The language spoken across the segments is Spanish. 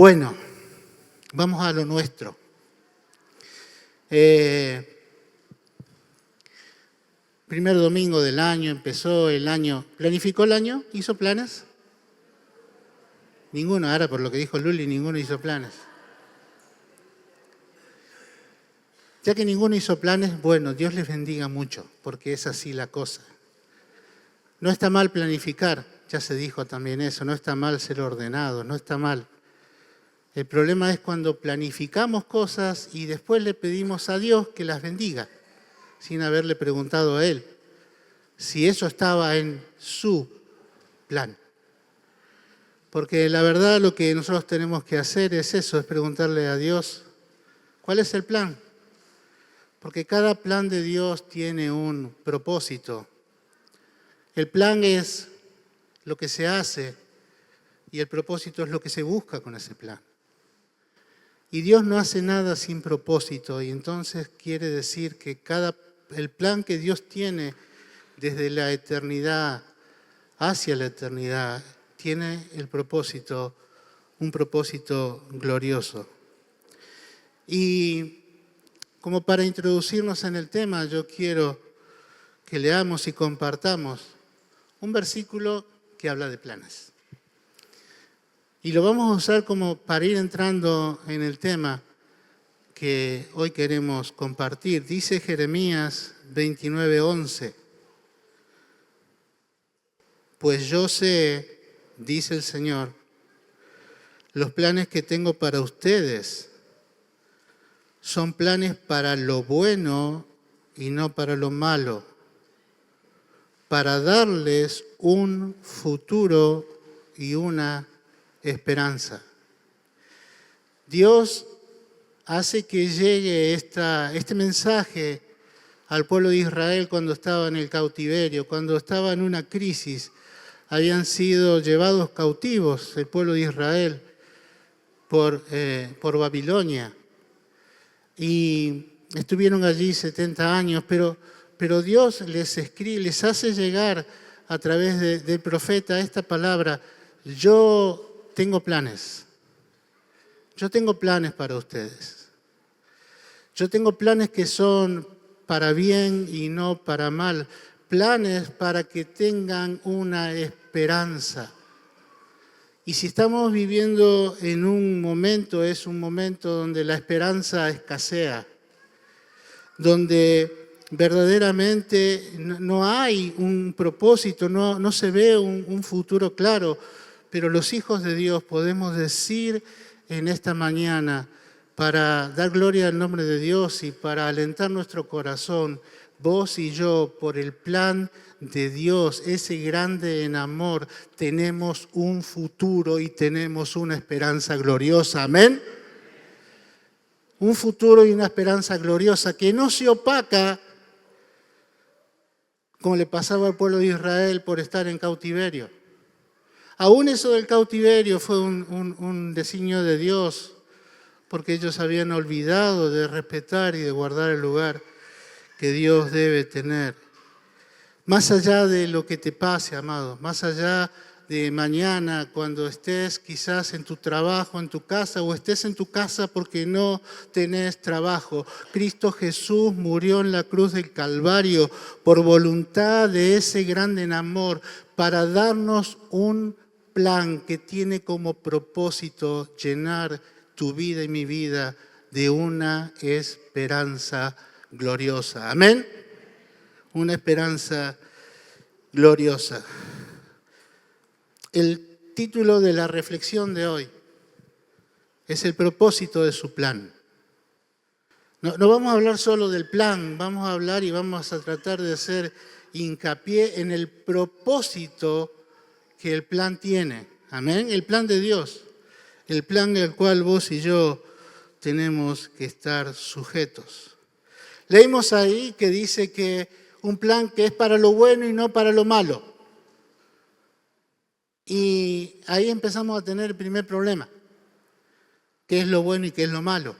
Bueno, vamos a lo nuestro. Primer domingo del año, empezó el año. ¿Planificó el año? ¿Hizo planes? Ninguno, ahora por lo que dijo Luli, ninguno hizo planes. Ya que ninguno hizo planes, bueno, Dios les bendiga mucho, porque es así la cosa. No está mal planificar, ya se dijo también eso, no está mal ser ordenado, no está mal. El problema es cuando planificamos cosas y después le pedimos a Dios que las bendiga, sin haberle preguntado a Él si eso estaba en su plan. Porque la verdad lo que nosotros tenemos que hacer es eso, es preguntarle a Dios, ¿cuál es el plan? Porque cada plan de Dios tiene un propósito. El plan es lo que se hace y el propósito es lo que se busca con ese plan. Y Dios no hace nada sin propósito y entonces quiere decir que el plan que Dios tiene desde la eternidad hacia la eternidad tiene un propósito glorioso. Y como para introducirnos en el tema, yo quiero que leamos y compartamos un versículo que habla de planes. Y lo vamos a usar como para ir entrando en el tema que hoy queremos compartir. Dice Jeremías 29:11. Pues yo sé, dice el Señor, los planes que tengo para ustedes son planes para lo bueno y no para lo malo, para darles un futuro y una esperanza. Dios hace que llegue este mensaje al pueblo de Israel cuando estaba en el cautiverio, cuando estaba en una crisis. Habían sido llevados cautivos el pueblo de Israel por Babilonia. Y estuvieron allí 70 años, pero Dios les escribe, les hace llegar a través del profeta esta palabra: yo tengo planes. Yo tengo planes para ustedes. Yo tengo planes que son para bien y no para mal. Planes para que tengan una esperanza. Y si estamos viviendo en un momento, es un momento donde la esperanza escasea, donde verdaderamente no hay un propósito, no se ve un futuro claro, pero los hijos de Dios podemos decir en esta mañana, para dar gloria al nombre de Dios y para alentar nuestro corazón, vos y yo, por el plan de Dios, ese grande en amor, tenemos un futuro y tenemos una esperanza gloriosa. Amén. Un futuro y una esperanza gloriosa que no se opaca como le pasaba al pueblo de Israel por estar en cautiverio. Aún eso del cautiverio fue un designio de Dios, porque ellos habían olvidado de respetar y de guardar el lugar que Dios debe tener. Más allá de lo que te pase, amado, más allá de mañana cuando estés quizás en tu trabajo, en tu casa, o estés en tu casa porque no tenés trabajo, Cristo Jesús murió en la cruz del Calvario por voluntad de ese grande amor para darnos un plan que tiene como propósito llenar tu vida y mi vida de una esperanza gloriosa. Amén. Una esperanza gloriosa. El título de la reflexión de hoy es el propósito de su plan. No vamos a hablar solo del plan, vamos a hablar y vamos a tratar de hacer hincapié en el propósito que el plan tiene. Amén. El plan de Dios. El plan al cual vos y yo tenemos que estar sujetos. Leímos ahí que dice que un plan que es para lo bueno y no para lo malo. Y ahí empezamos a tener el primer problema. ¿Qué es lo bueno y qué es lo malo?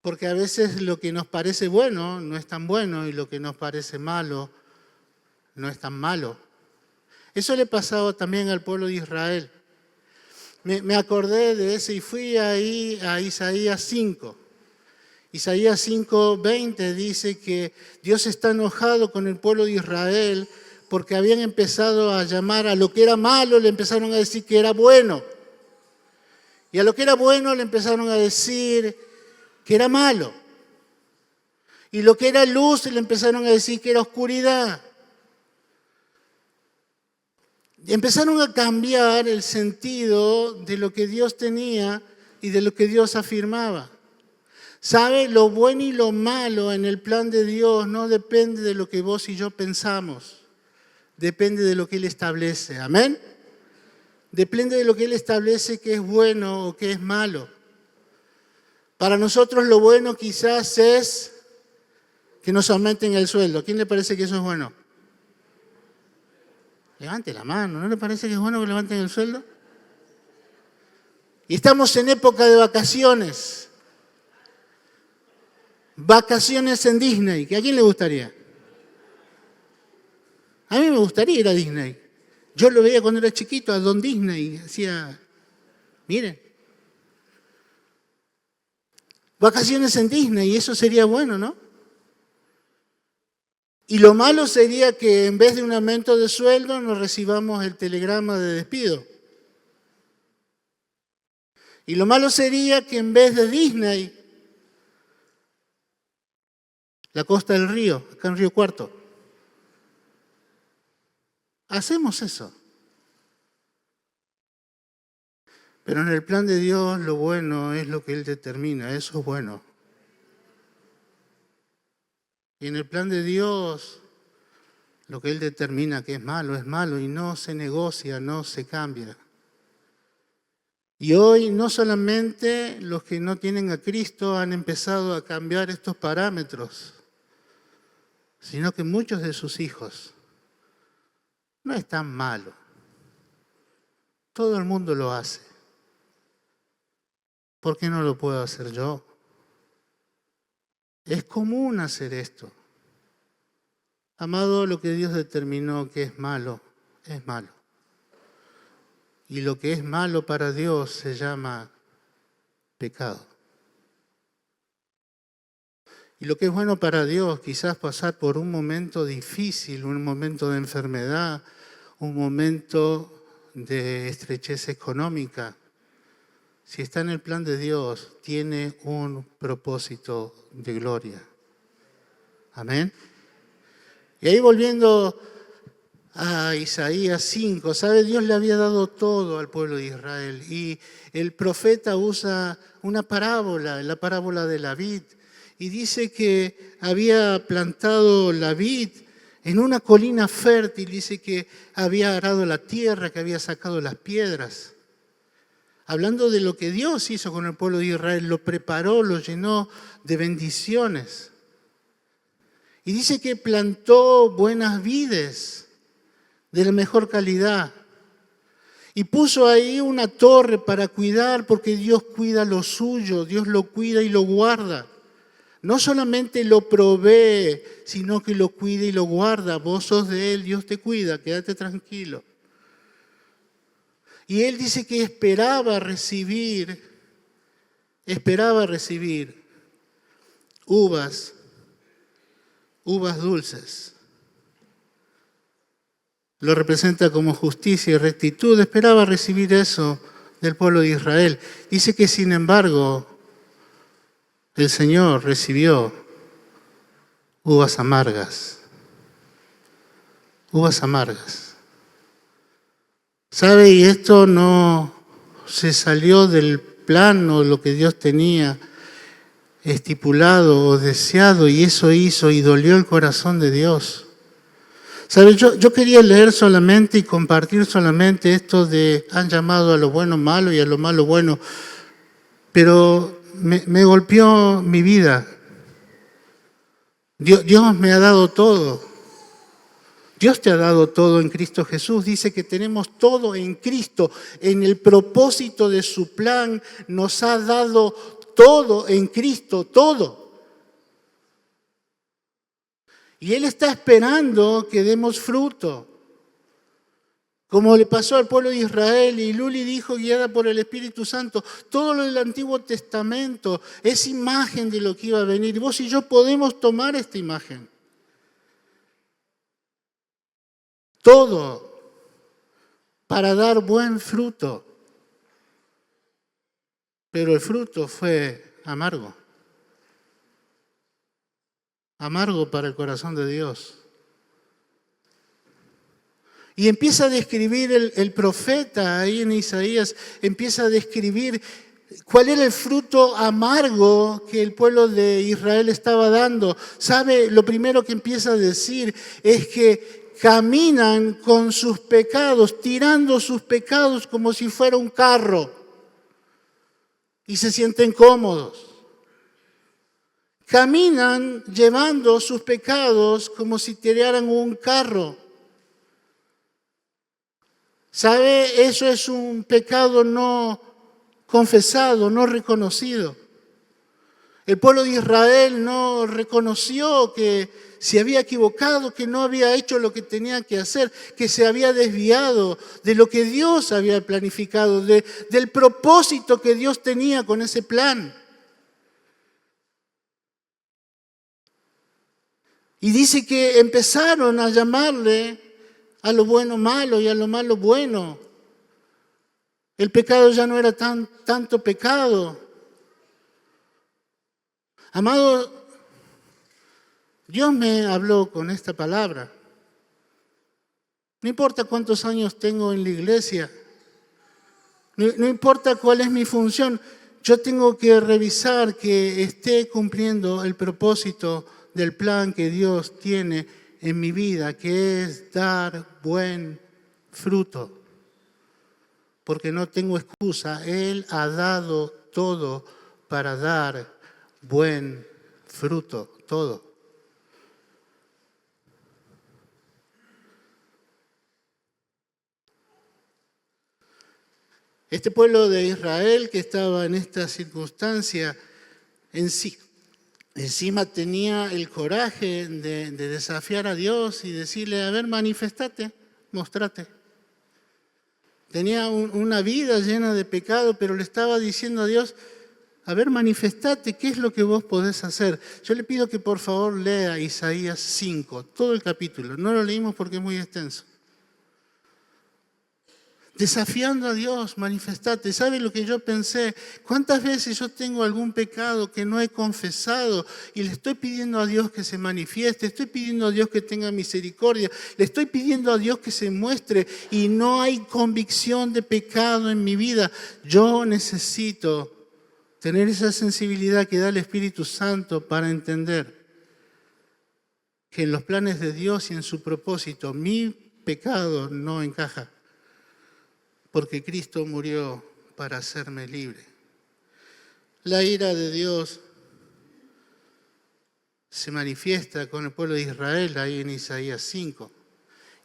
Porque a veces lo que nos parece bueno no es tan bueno y lo que nos parece malo no es tan malo. Eso le pasaba también al pueblo de Israel. me acordé de ese y fui ahí a Isaías 5. Isaías 5:20 dice que Dios está enojado con el pueblo de Israel porque habían empezado a llamar a lo que era malo, le empezaron a decir que era bueno. Y a lo que era bueno le empezaron a decir que era malo. Y lo que era luz le empezaron a decir que era oscuridad. Y empezaron a cambiar el sentido de lo que Dios tenía y de lo que Dios afirmaba. ¿Sabe? Lo bueno y lo malo en el plan de Dios no depende de lo que vos y yo pensamos. Depende de lo que Él establece. ¿Amén? Depende de lo que Él establece que es bueno o que es malo. Para nosotros lo bueno quizás es que nos aumenten el sueldo. ¿A quién le parece que eso es bueno? Levante la mano. ¿No le parece que es bueno que levanten el sueldo? Y estamos en época de vacaciones. Vacaciones en Disney. ¿A quién le gustaría? A mí me gustaría ir a Disney. Yo lo veía cuando era chiquito, a Don Disney. Decía, miren, vacaciones en Disney, y eso sería bueno, ¿no? Y lo malo sería que en vez de un aumento de sueldo nos recibamos el telegrama de despido. Y lo malo sería que en vez de Disney, la costa del río, acá en Río Cuarto. Hacemos eso. Pero en el plan de Dios lo bueno es lo que Él determina, eso es bueno. Y en el plan de Dios lo que Él determina que es malo y no se negocia, no se cambia. Y hoy no solamente los que no tienen a Cristo han empezado a cambiar estos parámetros, sino que muchos de sus hijos no es tan malo. Todo el mundo lo hace. ¿Por qué no lo puedo hacer yo? Es común hacer esto. Amado, lo que Dios determinó que es malo, es malo. Y lo que es malo para Dios se llama pecado. Y lo que es bueno para Dios, quizás pasar por un momento difícil, un momento de enfermedad, un momento de estrechez económica, si está en el plan de Dios, tiene un propósito de gloria. Amén. Y ahí volviendo a Isaías 5, ¿sabe? Dios le había dado todo al pueblo de Israel y el profeta usa una parábola, la parábola de la vid, y dice que había plantado la vid en una colina fértil, dice que había arado la tierra, que había sacado las piedras. Hablando de lo que Dios hizo con el pueblo de Israel, lo preparó, lo llenó de bendiciones. Y dice que plantó buenas vides de la mejor calidad. Y puso ahí una torre para cuidar, porque Dios cuida lo suyo, Dios lo cuida y lo guarda. No solamente lo provee, sino que lo cuida y lo guarda. Vos sos de Él, Dios te cuida, quédate tranquilo. Y Él dice que esperaba recibir uvas dulces. Lo representa como justicia y rectitud. Esperaba recibir eso del pueblo de Israel. Dice que sin embargo el Señor recibió uvas amargas. Uvas amargas. ¿Sabe? Y esto no se salió del plan o lo que Dios tenía estipulado o deseado, y eso hizo y dolió el corazón de Dios. ¿Sabe? Yo quería leer solamente y compartir solamente esto de han llamado a lo bueno malo y a lo malo bueno, pero me golpeó mi vida. Dios me ha dado todo. Dios te ha dado todo en Cristo Jesús. Dice que tenemos todo en Cristo. En el propósito de su plan nos ha dado todo en Cristo, todo. Y Él está esperando que demos fruto. Como le pasó al pueblo de Israel, y Luli dijo, guiada por el Espíritu Santo, todo lo del Antiguo Testamento es imagen de lo que iba a venir. Y vos y yo podemos tomar esta imagen. Todo para dar buen fruto. Pero el fruto fue amargo. Amargo para el corazón de Dios. Y empieza a describir el profeta ahí en Isaías, empieza a describir cuál era el fruto amargo que el pueblo de Israel estaba dando. ¿Sabe? Lo primero que empieza a decir es que caminan con sus pecados, tirando sus pecados como si fuera un carro. Y se sienten cómodos. Caminan llevando sus pecados como si tiraran un carro. ¿Sabe? Eso es un pecado no confesado, no reconocido. El pueblo de Israel no reconoció que se había equivocado, que no había hecho lo que tenía que hacer, que se había desviado de lo que Dios había planificado, del propósito que Dios tenía con ese plan. Y dice que empezaron a llamarle a lo bueno malo y a lo malo bueno. El pecado ya no era tanto pecado. Amado, Dios me habló con esta palabra. No importa cuántos años tengo en la iglesia, no importa cuál es mi función, yo tengo que revisar que esté cumpliendo el propósito del plan que Dios tiene en mi vida, que es dar buen fruto. Porque no tengo excusa, Él ha dado todo para dar buen fruto, todo. Este pueblo de Israel que estaba en esta circunstancia encima tenía el coraje de desafiar a Dios y decirle, a ver, manifestate, mostrate. Tenía una vida llena de pecado, pero le estaba diciendo a Dios, a ver, manifestate, ¿qué es lo que vos podés hacer? Yo le pido que por favor lea Isaías 5, todo el capítulo. No lo leímos porque es muy extenso. Desafiando a Dios, manifestate. ¿Sabe lo que yo pensé? ¿Cuántas veces yo tengo algún pecado que no he confesado y le estoy pidiendo a Dios que se manifieste? Estoy pidiendo a Dios que tenga misericordia. Le estoy pidiendo a Dios que se muestre y no hay convicción de pecado en mi vida. Yo necesito tener esa sensibilidad que da el Espíritu Santo para entender que en los planes de Dios y en su propósito mi pecado no encaja. Porque Cristo murió para hacerme libre. La ira de Dios se manifiesta con el pueblo de Israel ahí en Isaías 5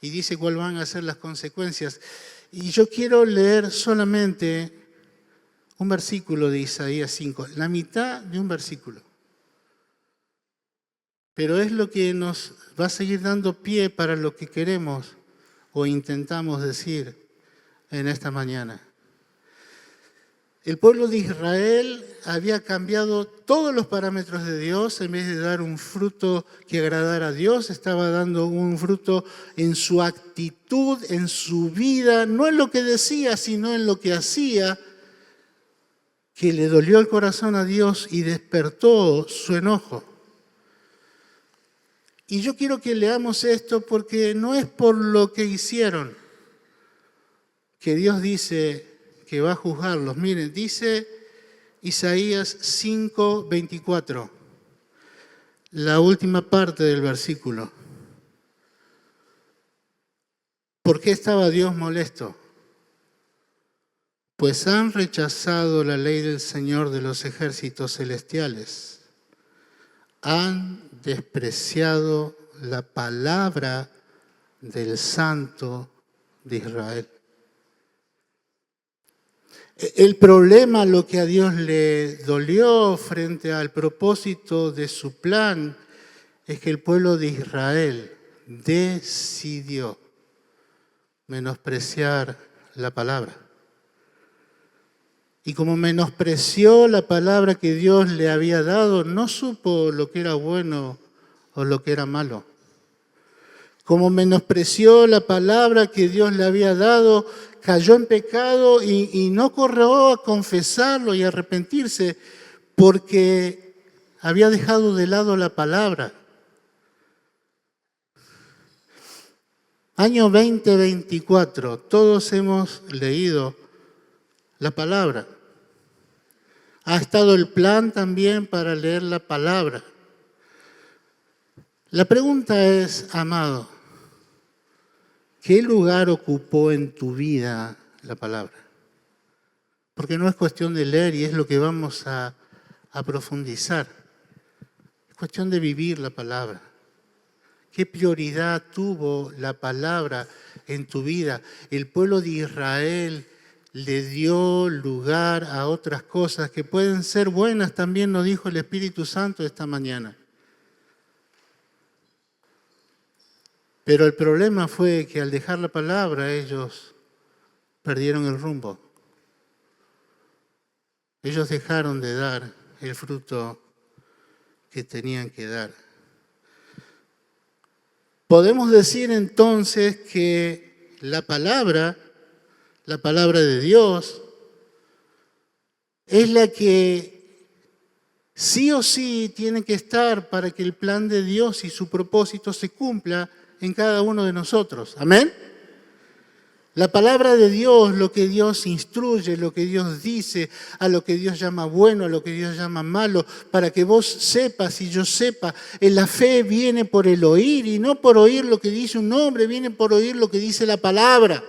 y dice cuáles van a ser las consecuencias. Y yo quiero leer solamente un versículo de Isaías 5, la mitad de un versículo. Pero es lo que nos va a seguir dando pie para lo que queremos o intentamos decir en esta mañana. El pueblo de Israel había cambiado todos los parámetros de Dios. En vez de dar un fruto que agradara a Dios, estaba dando un fruto en su actitud, en su vida, no en lo que decía, sino en lo que hacía, que le dolió el corazón a Dios y despertó su enojo. Y yo quiero que leamos esto porque no es por lo que hicieron que Dios dice que va a juzgarlos. Miren, dice Isaías 5:24, la última parte del versículo. ¿Por qué estaba Dios molesto? Pues han rechazado la ley del Señor de los ejércitos celestiales. Han despreciado la palabra del Santo de Israel. El problema, lo que a Dios le dolió frente al propósito de su plan, es que el pueblo de Israel decidió menospreciar la palabra. Y como menospreció la palabra que Dios le había dado, no supo lo que era bueno o lo que era malo. Como menospreció la palabra que Dios le había dado, cayó en pecado y no corrió a confesarlo y a arrepentirse porque había dejado de lado la palabra. Año 2024, todos hemos leído la palabra. Ha estado el plan también para leer la palabra. La pregunta es, amado, ¿qué lugar ocupó en tu vida la palabra? Porque no es cuestión de leer y es lo que vamos a profundizar. Es cuestión de vivir la palabra. ¿Qué prioridad tuvo la palabra en tu vida? El pueblo de Israel le dio lugar a otras cosas que pueden ser buenas, también nos dijo el Espíritu Santo esta mañana. Pero el problema fue que al dejar la palabra ellos perdieron el rumbo. Ellos dejaron de dar el fruto que tenían que dar. Podemos decir entonces que la palabra de Dios, es la que sí o sí tiene que estar para que el plan de Dios y su propósito se cumpla en cada uno de nosotros. ¿Amén? La palabra de Dios, lo que Dios instruye, lo que Dios dice, a lo que Dios llama bueno, a lo que Dios llama malo, para que vos sepas y yo sepa, la fe viene por el oír y no por oír lo que dice un hombre, viene por oír lo que dice la palabra.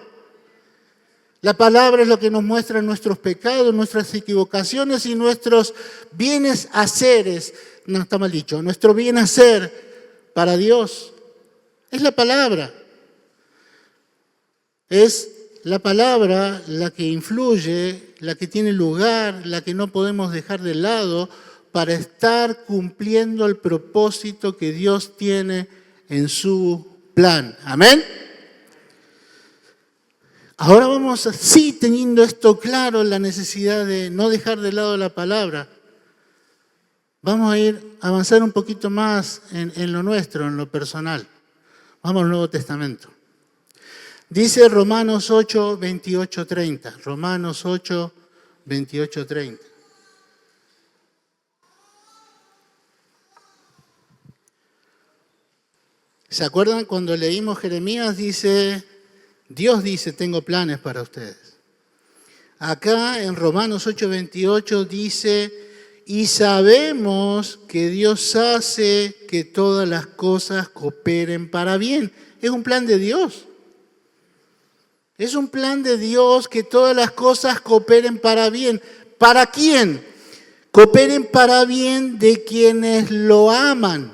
La palabra es lo que nos muestra nuestros pecados, nuestras equivocaciones y nuestros bienes haceres. No, está mal dicho, nuestro bien hacer para Dios. Es la palabra. Es la palabra la que influye, la que tiene lugar, la que no podemos dejar de lado para estar cumpliendo el propósito que Dios tiene en su plan. ¿Amén? Ahora vamos, sí, teniendo esto claro, la necesidad de no dejar de lado la palabra, vamos a avanzar un poquito más en lo nuestro, en lo personal. Vamos al Nuevo Testamento. Dice Romanos 8, 28, 30. Romanos 8, 28, 30. ¿Se acuerdan cuando leímos Jeremías? Dios dice, tengo planes para ustedes. Acá en Romanos 8, 28 dice, y sabemos que Dios hace que todas las cosas cooperen para bien. Es un plan de Dios. Es un plan de Dios que todas las cosas cooperen para bien. ¿Para quién? Cooperen para bien de quienes lo aman.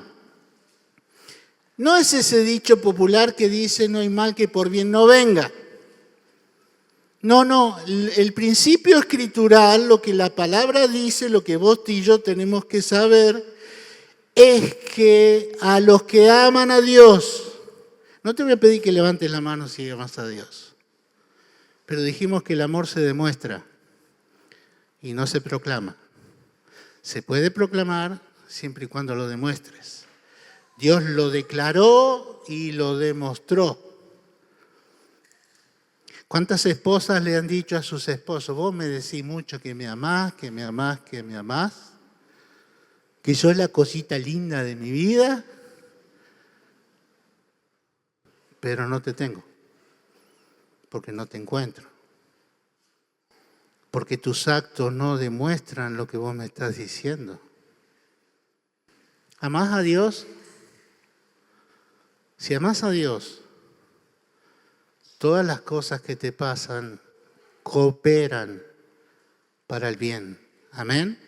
No es ese dicho popular que dice no hay mal que por bien no venga. No, el principio escritural, lo que la palabra dice, lo que vos y yo tenemos que saber, es que a los que aman a Dios, no te voy a pedir que levantes la mano si amas a Dios. Pero dijimos que el amor se demuestra y no se proclama. Se puede proclamar siempre y cuando lo demuestres. Dios lo declaró y lo demostró. ¿Cuántas esposas le han dicho a sus esposos? Vos me decís mucho que me amás, que me amás, que me amás, que sos la cosita linda de mi vida, pero no te tengo. Porque no te encuentro. Porque tus actos no demuestran lo que vos me estás diciendo. ¿Amás a Dios? Si amás a Dios, todas las cosas que te pasan cooperan para el bien. ¿Amén?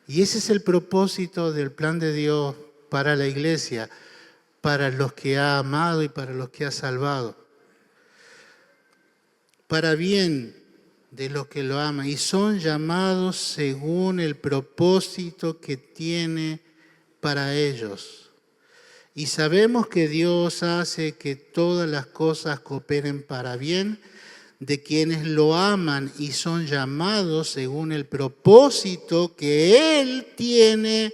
Y ese es el propósito del plan de Dios para la iglesia, para los que ha amado y para los que ha salvado. Para bien de los que lo aman y son llamados según el propósito que tiene para ellos. Y sabemos que Dios hace que todas las cosas cooperen para bien de quienes lo aman y son llamados según el propósito que Él tiene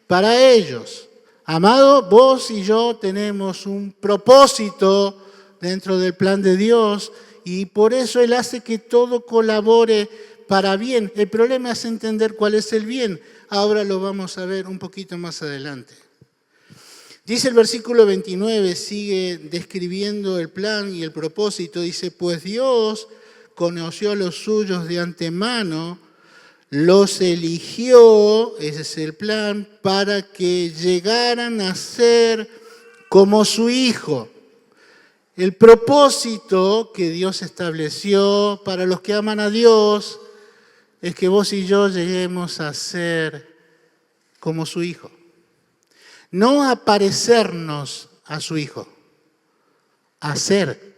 para ellos. Amado, vos y yo tenemos un propósito dentro del plan de Dios y por eso Él hace que todo colabore para bien. El problema es entender cuál es el bien. Ahora lo vamos a ver un poquito más adelante. Dice el versículo 29, sigue describiendo el plan y el propósito. Dice, pues Dios conoció a los suyos de antemano, los eligió, ese es el plan, para que llegaran a ser como su Hijo. El propósito que Dios estableció para los que aman a Dios es que vos y yo lleguemos a ser como su Hijo. No a parecernos a su Hijo, a ser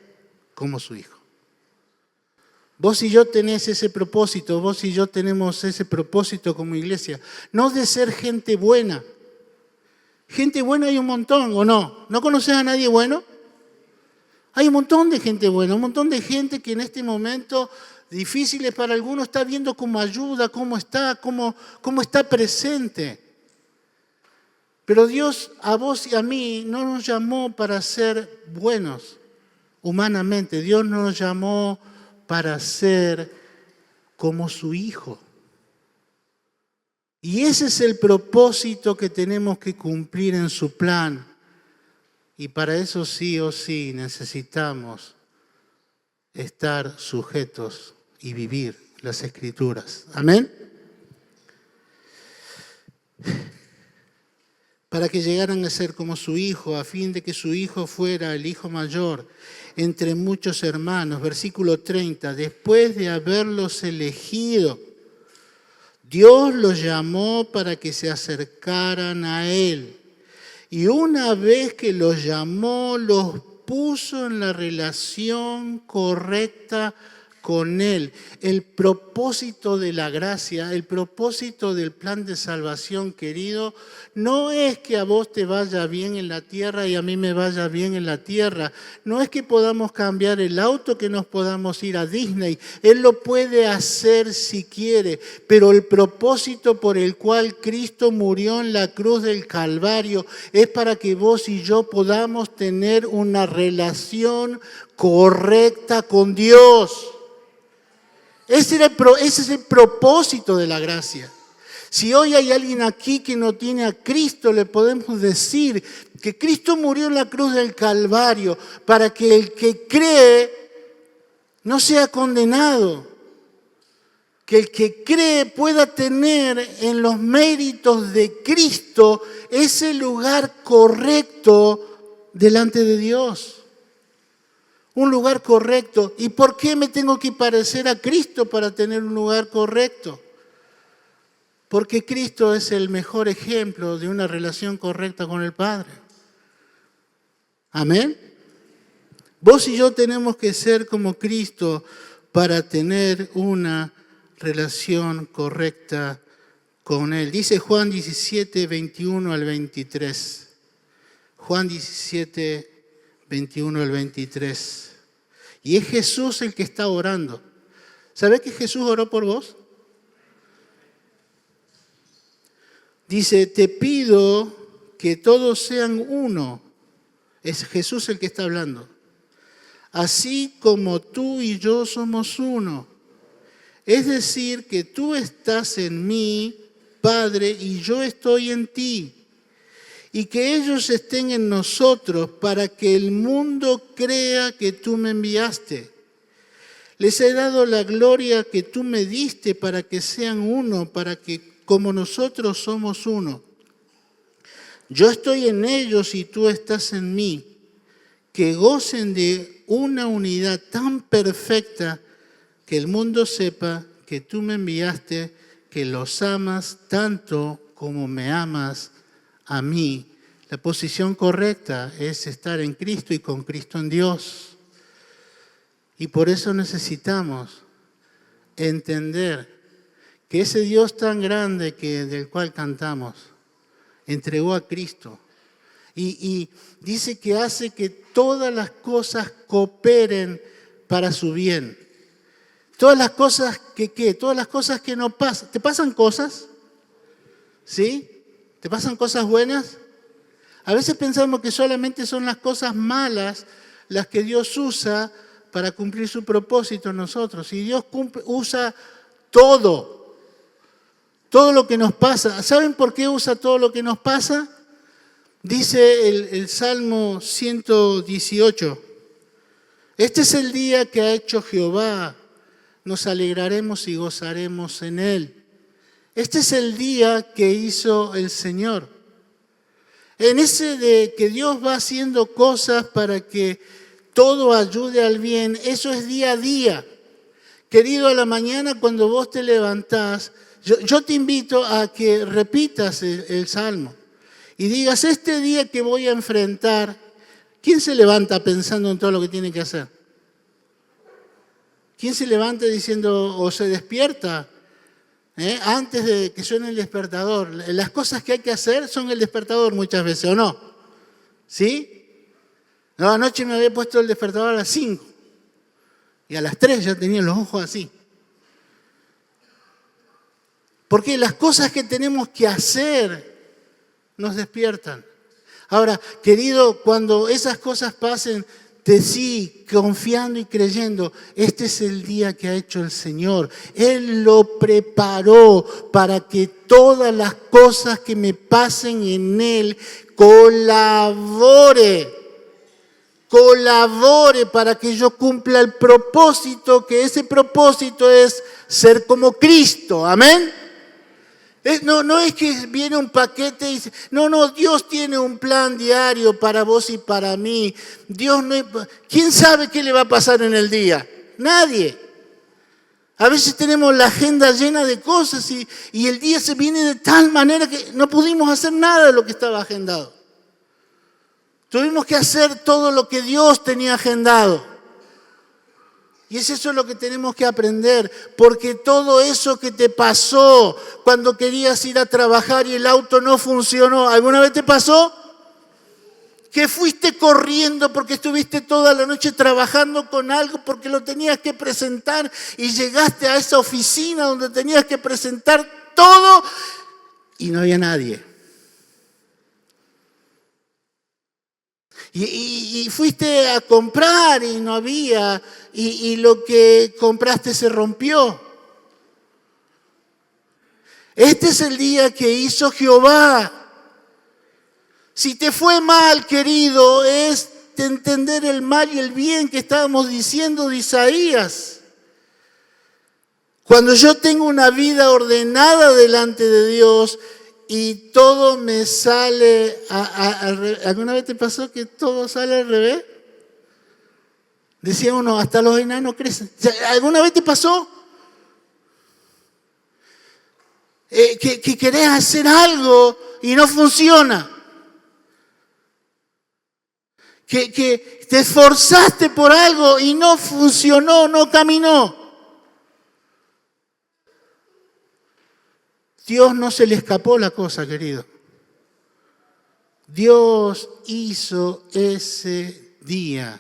como su Hijo. Vos y yo tenés ese propósito, vos y yo tenemos ese propósito como iglesia, no de ser gente buena. Gente buena hay un montón, ¿o no? ¿No conoces a nadie bueno? Hay un montón de gente buena, un montón de gente que en este momento difíciles para algunos está viendo cómo ayuda, cómo está presente. Pero Dios a vos y a mí no nos llamó para ser buenos humanamente. Dios nos llamó para ser como su Hijo. Y ese es el propósito que tenemos que cumplir en su plan. Y para eso sí o sí necesitamos estar sujetos y vivir las Escrituras. Amén. Para que llegaran a ser como su Hijo, a fin de que su Hijo fuera el Hijo mayor entre muchos hermanos. Versículo 30, después de haberlos elegido, Dios los llamó para que se acercaran a Él. Y una vez que los llamó, los puso en la relación correcta con Él. El propósito de la gracia, el propósito del plan de salvación, querido, no es que a vos te vaya bien en la tierra y a mí me vaya bien en la tierra. No es que podamos cambiar el auto, que nos podamos ir a Disney. Él lo puede hacer si quiere, pero el propósito por el cual Cristo murió en la cruz del Calvario es para que vos y yo podamos tener una relación correcta con Dios. Ese es el propósito de la gracia. Si hoy hay alguien aquí que no tiene a Cristo, le podemos decir que Cristo murió en la cruz del Calvario para que el que cree no sea condenado. Que el que cree pueda tener en los méritos de Cristo ese lugar correcto delante de Dios. Un lugar correcto. ¿Y por qué me tengo que parecer a Cristo para tener un lugar correcto? Porque Cristo es el mejor ejemplo de una relación correcta con el Padre. Amén. Vos y yo tenemos que ser como Cristo para tener una relación correcta con Él. Dice Juan 17, 21 al 23. Juan 17, 21 al 23. Y es Jesús el que está orando. ¿Sabés que Jesús oró por vos? Dice, te pido que todos sean uno. Es Jesús el que está hablando. Así como tú y yo somos uno. Es decir, que tú estás en mí, Padre, y yo estoy en ti. Y que ellos estén en nosotros para que el mundo crea que tú me enviaste. Les he dado la gloria que tú me diste para que sean uno, para que como nosotros somos uno. Yo estoy en ellos y tú estás en mí. Que gocen de una unidad tan perfecta que el mundo sepa que tú me enviaste, que los amas tanto como me amas a mí. La posición correcta es estar en Cristo y con Cristo en Dios. Y por eso necesitamos entender que ese Dios tan grande del cual cantamos, entregó a Cristo. Y dice que hace que todas las cosas cooperen para su bien. Todas las cosas que, ¿qué? Todas las cosas que no pasan. ¿Te pasan cosas? ¿Sí? ¿Te pasan cosas buenas? A veces pensamos que solamente son las cosas malas las que Dios usa para cumplir su propósito en nosotros. Y Dios usa todo lo que nos pasa. ¿Saben por qué usa todo lo que nos pasa? Dice el Salmo 118, este es el día que ha hecho Jehová, nos alegraremos y gozaremos en él. Este es el día que hizo el Señor. En ese de que Dios va haciendo cosas para que todo ayude al bien, eso es día a día. Querido, a la mañana cuando vos te levantás, yo te invito a que repitas el Salmo y digas, este día que voy a enfrentar, ¿quién se levanta pensando en todo lo que tiene que hacer? ¿Quién se levanta diciendo o se despierta antes de que suene el despertador? Las cosas que hay que hacer son el despertador muchas veces, ¿o no? ¿Sí? No, anoche me había puesto el despertador a las 5 y a las 3 ya tenía los ojos así. Porque las cosas que tenemos que hacer nos despiertan. Ahora, querido, cuando esas cosas pasen, decí, confiando y creyendo, este es el día que ha hecho el Señor. Él lo preparó para que todas las cosas que me pasen en Él colabore para que yo cumpla el propósito, que ese propósito es ser como Cristo. Amén. No es que viene un paquete y dice, no, Dios tiene un plan diario para vos y para mí. ¿Quién sabe qué le va a pasar en el día? Nadie. A veces tenemos la agenda llena de cosas y el día se viene de tal manera que no pudimos hacer nada de lo que estaba agendado. Tuvimos que hacer todo lo que Dios tenía agendado. Y es eso lo que tenemos que aprender, porque todo eso que te pasó cuando querías ir a trabajar y el auto no funcionó, ¿alguna vez te pasó? Que fuiste corriendo porque estuviste toda la noche trabajando con algo porque lo tenías que presentar y llegaste a esa oficina donde tenías que presentar todo y no había nadie. Y fuiste a comprar y no había, y lo que compraste se rompió. Este es el día que hizo Jehová. Si te fue mal, querido, es de entender el mal y el bien que estábamos diciendo de Isaías. Cuando yo tengo una vida ordenada delante de Dios y todo me sale al revés. ¿Alguna vez te pasó que todo sale al revés? Decía uno, hasta los enanos crecen. ¿Alguna vez te pasó? Que querés hacer algo y no funciona. Que te esforzaste por algo y no funcionó, no caminó. Dios no se le escapó la cosa, querido. Dios hizo ese día.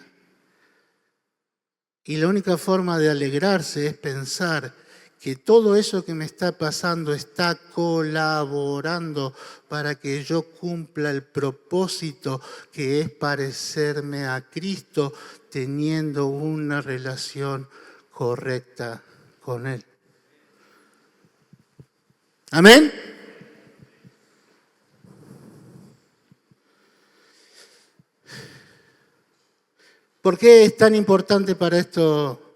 Y la única forma de alegrarse es pensar que todo eso que me está pasando está colaborando para que yo cumpla el propósito que es parecerme a Cristo teniendo una relación correcta con Él. Amén. ¿Por qué es tan importante para esto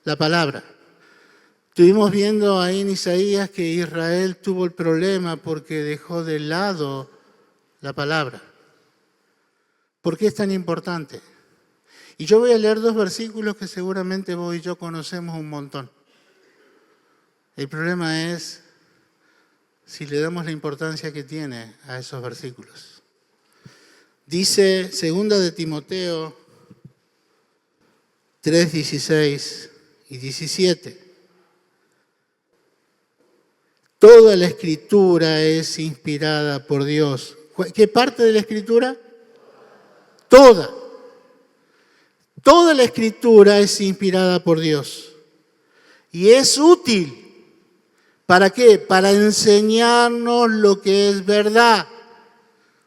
la palabra? Estuvimos viendo ahí en Isaías que Israel tuvo el problema porque dejó de lado la palabra. ¿Por qué es tan importante? Y yo voy a leer 2 versículos que seguramente vos y yo conocemos un montón. El problema es si le damos la importancia que tiene a esos versículos. Dice 2 de Timoteo 3, 16 y 17. Toda la Escritura es inspirada por Dios. ¿Qué parte de la Escritura? Toda. Toda la Escritura es inspirada por Dios. Y es útil. ¿Para qué? Para enseñarnos lo que es verdad.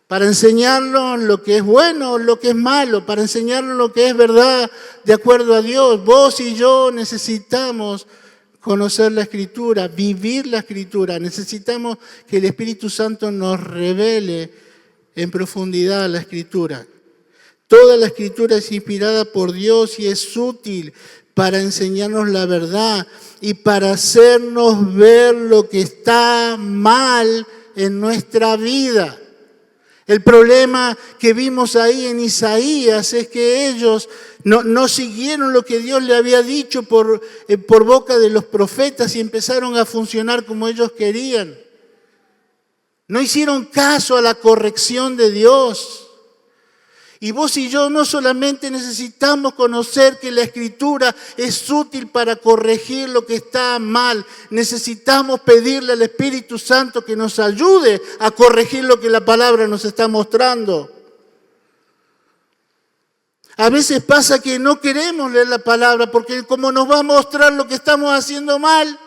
Para enseñarnos lo que es bueno, lo que es malo. Para enseñarnos lo que es verdad de acuerdo a Dios. Vos y yo necesitamos conocer la Escritura, vivir la Escritura. Necesitamos que el Espíritu Santo nos revele en profundidad la Escritura. Toda la Escritura es inspirada por Dios y es útil para enseñarnos la verdad y para hacernos ver lo que está mal en nuestra vida. El problema que vimos ahí en Isaías es que ellos no siguieron lo que Dios le había dicho por boca de los profetas y empezaron a funcionar como ellos querían. No hicieron caso a la corrección de Dios. Y vos y yo no solamente necesitamos conocer que la Escritura es útil para corregir lo que está mal, necesitamos pedirle al Espíritu Santo que nos ayude a corregir lo que la palabra nos está mostrando. A veces pasa que no queremos leer la palabra porque como nos va a mostrar lo que estamos haciendo mal,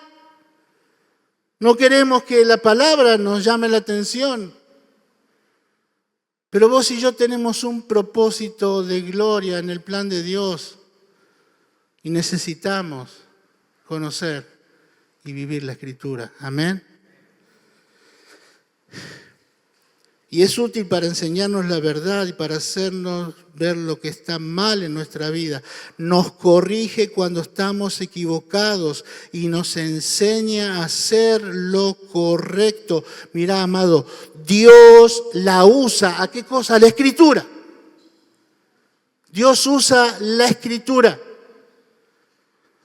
no queremos que la palabra nos llame la atención. Pero vos y yo tenemos un propósito de gloria en el plan de Dios y necesitamos conocer y vivir la Escritura. Amén. Y es útil para enseñarnos la verdad y para hacernos ver lo que está mal en nuestra vida. Nos corrige cuando estamos equivocados y nos enseña a hacer lo correcto. Mirá, amado, Dios la usa. ¿A qué cosa? La Escritura. Dios usa la Escritura.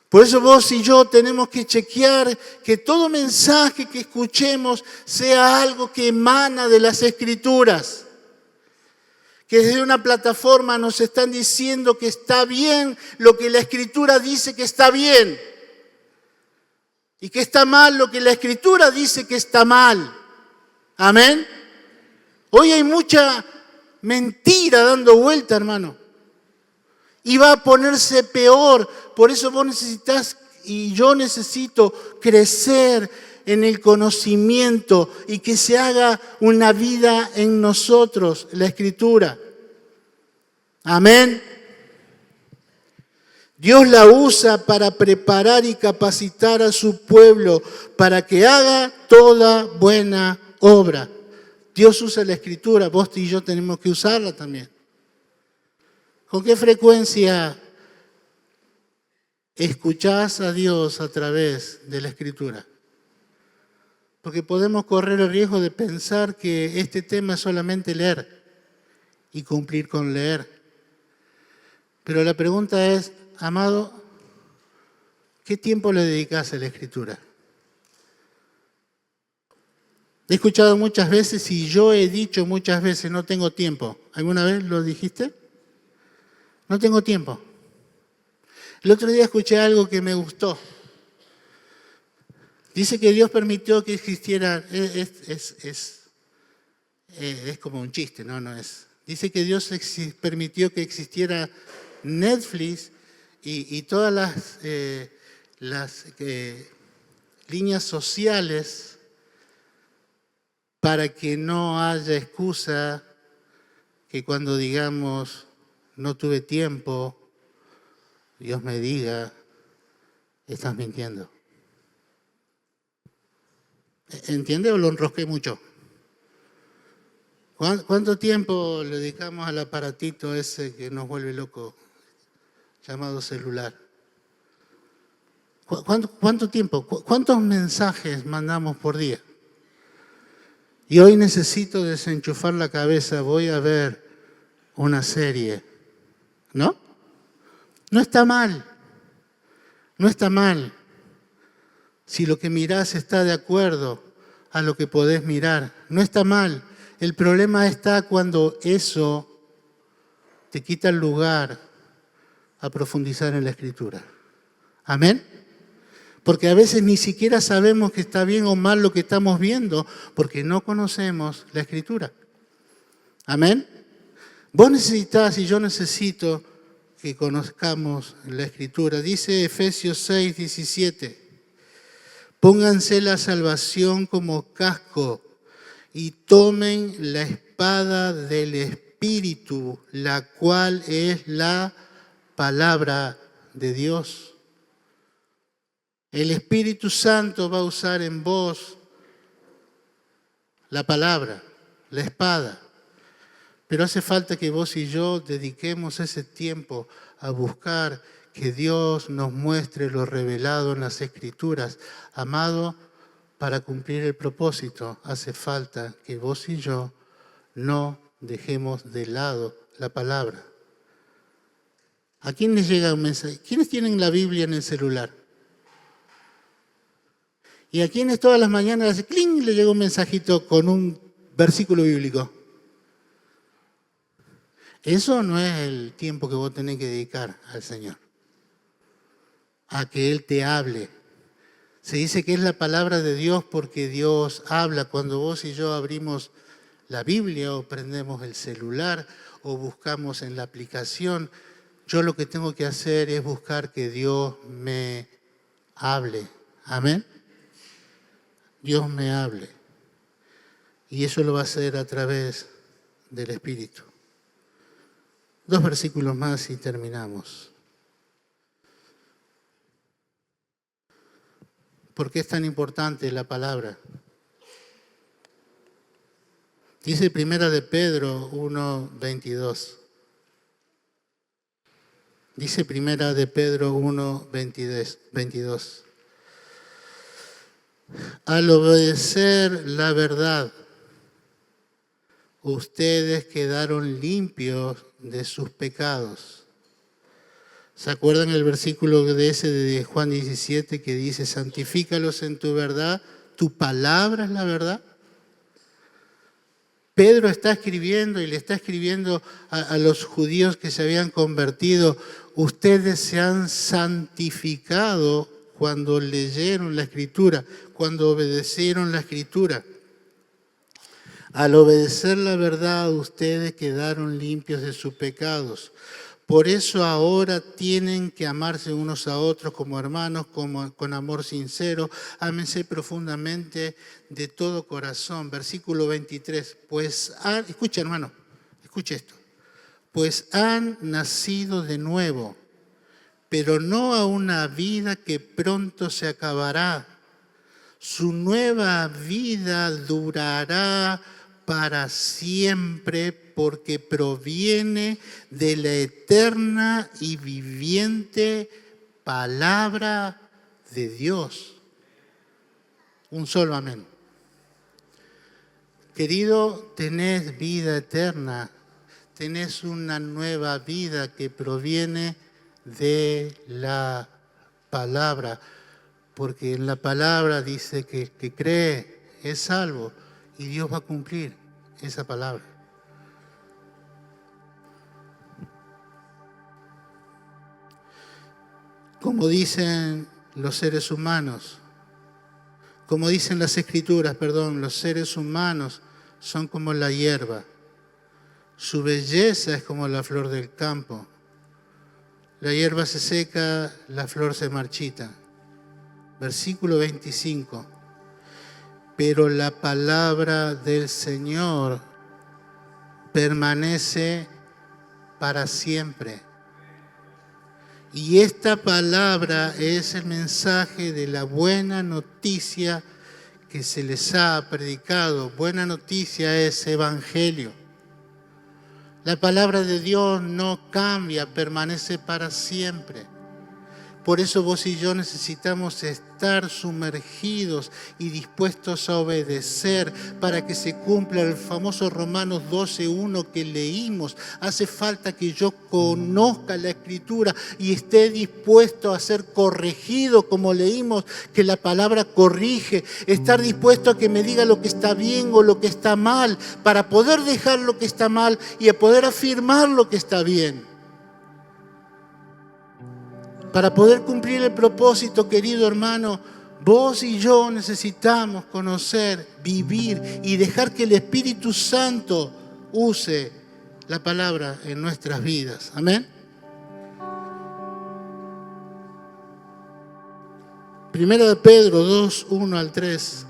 Por eso vos y yo tenemos que chequear que todo mensaje que escuchemos sea algo que emana de las Escrituras. Que desde una plataforma nos están diciendo que está bien lo que la Escritura dice que está bien. Y que está mal lo que la Escritura dice que está mal. Amén. Hoy hay mucha mentira dando vuelta, hermano. Y va a ponerse peor. Por eso vos necesitas y yo necesito crecer en el conocimiento y que se haga una vida en nosotros, la Escritura. Amén. Dios la usa para preparar y capacitar a su pueblo para que haga toda buena obra. Dios usa la Escritura, vos y yo tenemos que usarla también. ¿Con qué frecuencia escuchás a Dios a través de la Escritura? Porque podemos correr el riesgo de pensar que este tema es solamente leer y cumplir con leer. Pero la pregunta es, amado, ¿qué tiempo le dedicás a la Escritura? He escuchado muchas veces y yo he dicho muchas veces, no tengo tiempo. ¿Alguna vez lo dijiste? No tengo tiempo. El otro día escuché algo que me gustó. Dice que Dios permitió que existiera, es como un chiste, no es. Dice que Dios permitió que existiera Netflix y todas las líneas sociales para que no haya excusa que cuando digamos no tuve tiempo, Dios me diga, estás mintiendo. ¿Entiende o lo enrosqué mucho? ¿Cuánto tiempo le dedicamos al aparatito ese que nos vuelve loco, llamado celular? ¿Cuánto tiempo? ¿Cuántos mensajes mandamos por día? Y hoy necesito desenchufar la cabeza, voy a ver una serie. ¿No? No está mal. No está mal. Si lo que mirás está de acuerdo a lo que podés mirar, no está mal. El problema está cuando eso te quita el lugar a profundizar en la Escritura. ¿Amén? Porque a veces ni siquiera sabemos que está bien o mal lo que estamos viendo porque no conocemos la Escritura. ¿Amén? Vos necesitás y yo necesito que conozcamos la Escritura. Dice Efesios 6, 17. Pónganse la salvación como casco y tomen la espada del Espíritu, la cual es la palabra de Dios. El Espíritu Santo va a usar en vos la palabra, la espada. Pero hace falta que vos y yo dediquemos ese tiempo a buscar que Dios nos muestre lo revelado en las Escrituras. Amado, para cumplir el propósito hace falta que vos y yo no dejemos de lado la palabra. ¿A quién les llega un mensaje? ¿Quiénes tienen la Biblia en el celular? ¿Y a quiénes todas las mañanas hace cling, le llega un mensajito con un versículo bíblico? Eso no es el tiempo que vos tenés que dedicar al Señor, a que Él te hable. Se dice que es la palabra de Dios porque Dios habla. Cuando vos y yo abrimos la Biblia o prendemos el celular o buscamos en la aplicación, yo lo que tengo que hacer es buscar que Dios me hable. Amén. Dios me hable. Y eso lo va a hacer a través del Espíritu. 2 versículos más y terminamos. ¿Por qué es tan importante la palabra? Dice Primera de Pedro 1:22. Dice Primera de Pedro 1:22. Al obedecer la verdad, ustedes quedaron limpios de sus pecados. ¿Se acuerdan el versículo de Juan 17 que dice, santifícalos en tu verdad, tu palabra es la verdad? Pedro está escribiendo y le está escribiendo a los judíos que se habían convertido, ustedes se han santificado cuando leyeron la Escritura, cuando obedecieron la Escritura. Al obedecer la verdad, ustedes quedaron limpios de sus pecados. Por eso ahora tienen que amarse unos a otros como hermanos, con amor sincero. Ámense profundamente de todo corazón. Versículo 23. Escucha hermano, escuche esto. Pues han nacido de nuevo, pero no a una vida que pronto se acabará. Su nueva vida durará para siempre porque proviene de la eterna y viviente palabra de Dios. Un solo amén. Querido, tenés vida eterna, tenés una nueva vida que proviene de la palabra, porque en la palabra dice que el que cree es salvo y Dios va a cumplir esa palabra. Como dicen los seres humanos, como dicen las Escrituras, los seres humanos son como la hierba. Su belleza es como la flor del campo. La hierba se seca, la flor se marchita. Versículo 25. Pero la palabra del Señor permanece para siempre. Y esta palabra es el mensaje de la buena noticia que se les ha predicado. Buena noticia es evangelio. La palabra de Dios no cambia, permanece para siempre. Por eso vos y yo necesitamos estar sumergidos y dispuestos a obedecer para que se cumpla el famoso Romanos 12:1 que leímos. Hace falta que yo conozca la Escritura y esté dispuesto a ser corregido, como leímos, que la palabra corrige. Estar dispuesto a que me diga lo que está bien o lo que está mal, para poder dejar lo que está mal y a poder afirmar lo que está bien. Para poder cumplir el propósito, querido hermano, vos y yo necesitamos conocer, vivir y dejar que el Espíritu Santo use la palabra en nuestras vidas. Amén. Primera de Pedro 2, 1 al 3.